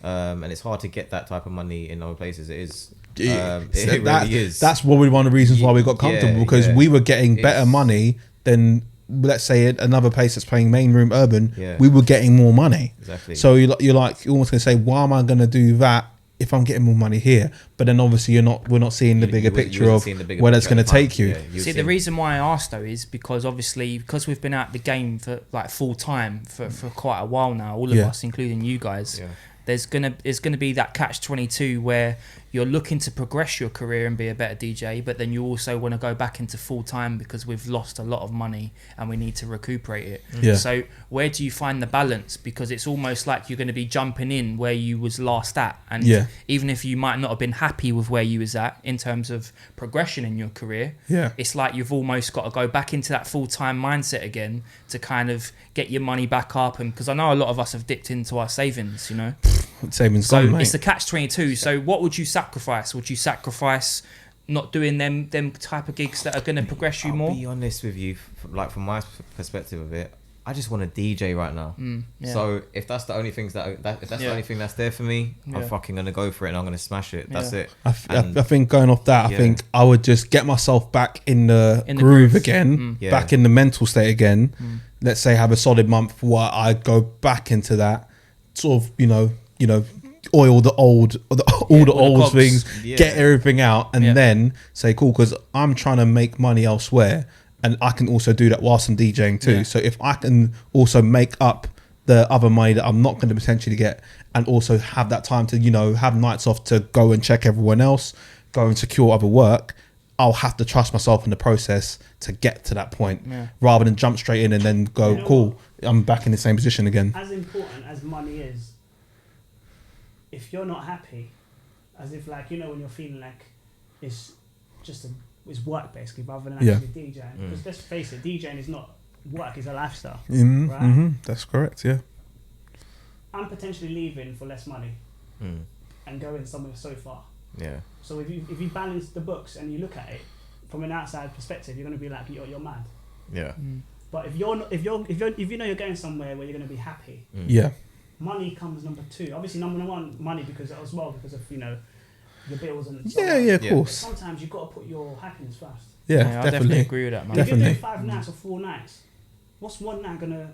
And it's hard to get that type of money in other places. It is. It really is. That's one of the reasons why we got comfortable, because we were getting better money than, let's say, another place that's playing main room urban. We were getting more money. Exactly. So you're almost going to say, why am I going to do that if I'm getting more money here? But then obviously we're not seeing the bigger picture of where that's going to take you. See, the reason why I asked though is because we've been out the game for like full time for quite a while now, all of us, including you guys. There's gonna be that catch-22 where you're looking to progress your career and be a better DJ, but then you also want to go back into full time because we've lost a lot of money and we need to recuperate it. So where do you find the balance? Because it's almost like you're going to be jumping in where you was last at, and even if you might not have been happy with where you was at in terms of progression in your career, it's like you've almost got to go back into that full time mindset again to kind of get your money back up. And because I know a lot of us have dipped into our savings, you know. Savings so gone, mate. It's the catch-22. So what would you sacrifice? Would you sacrifice not doing them type of gigs that are going to progress you more? I'll be honest with you, like from my perspective of it, I just want to DJ right now. So if that's the only things the only thing that's there for me, I'm fucking gonna go for it and I'm gonna smash it. That's it. I think going off that, I think I would just get myself back in the groove again, back in the mental state again. Let's say have a solid month where I go back into that sort of, you know, oil the old things, get everything out, and then say cool, because I'm trying to make money elsewhere, and I can also do that whilst I'm DJing too. So if I can also make up the other money that I'm not going to potentially get, and also have that time to, you know, have nights off to go and check everyone else, go and secure other work, I'll have to trust myself in the process to get to that point, rather than jump straight in and then go, cool, I'm back in the same position again. As important as money is, if you're not happy, as if like, you know, when you're feeling like it's work basically rather than actually DJing. Because let's face it, DJing is not work, it's a lifestyle. Right? That's correct, yeah. I'm potentially leaving for less money and going somewhere so far. So if you balance the books and you look at it from an outside perspective, you're going to be like, you're mad. But if you know you're going somewhere where you're going to be happy, money comes number two. Obviously, number one, money because of, you know, your bills and so on. Of course. Sometimes you've got to put your happiness first. I definitely agree with that, man. If you're doing 5 nights or 4 nights, what's one night gonna?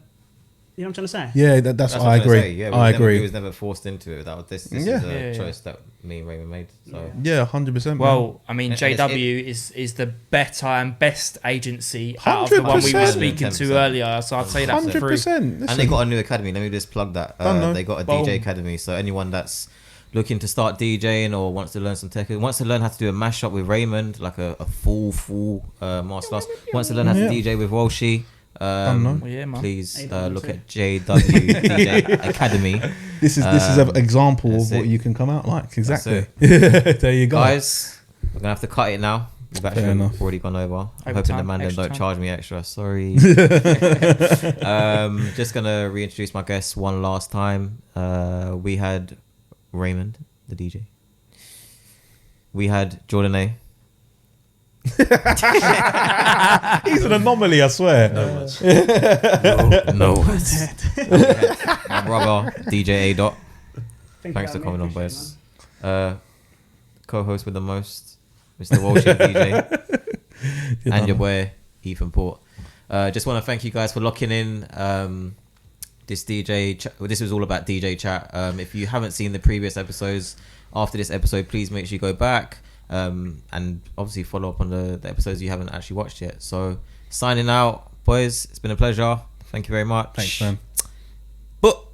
You know what I'm trying to say? Yeah, that's what I agree. I agree. He was never forced into it. This is a choice that me and Raymond made. So 100%. Well, I mean, JW is the better and best agency out of the one we were speaking to earlier. So I'd say that's 100%. And they got a new academy. Let me just plug that. They got a DJ academy. So anyone that's looking to start DJing or wants to learn some tech, wants to learn how to do a mashup with Raymond, like a full masterclass, wants to learn how to DJ with Walshy. Please look at JW DJ Academy. This is an example of what you can come out like. Exactly. There you go, guys. We're gonna have to cut it now. We've actually already gone over. I'm hoping the man don't charge me extra. Sorry. Just gonna reintroduce my guests one last time. We had Raymond, the DJ. We had Jordan A. He's an anomaly, I swear. No. My brother, DJ A. Dot. Thanks for coming on, boys. co-host with the most, Mr. Walshy, the DJ, and your boy Ethan Porte. Just want to thank you guys for locking in. This this was all about DJ chat. If you haven't seen the previous episodes, after this episode, please make sure you go back and obviously follow up on the episodes you haven't actually watched yet. So signing out, boys. It's been a pleasure. Thank you very much. Thanks, man. But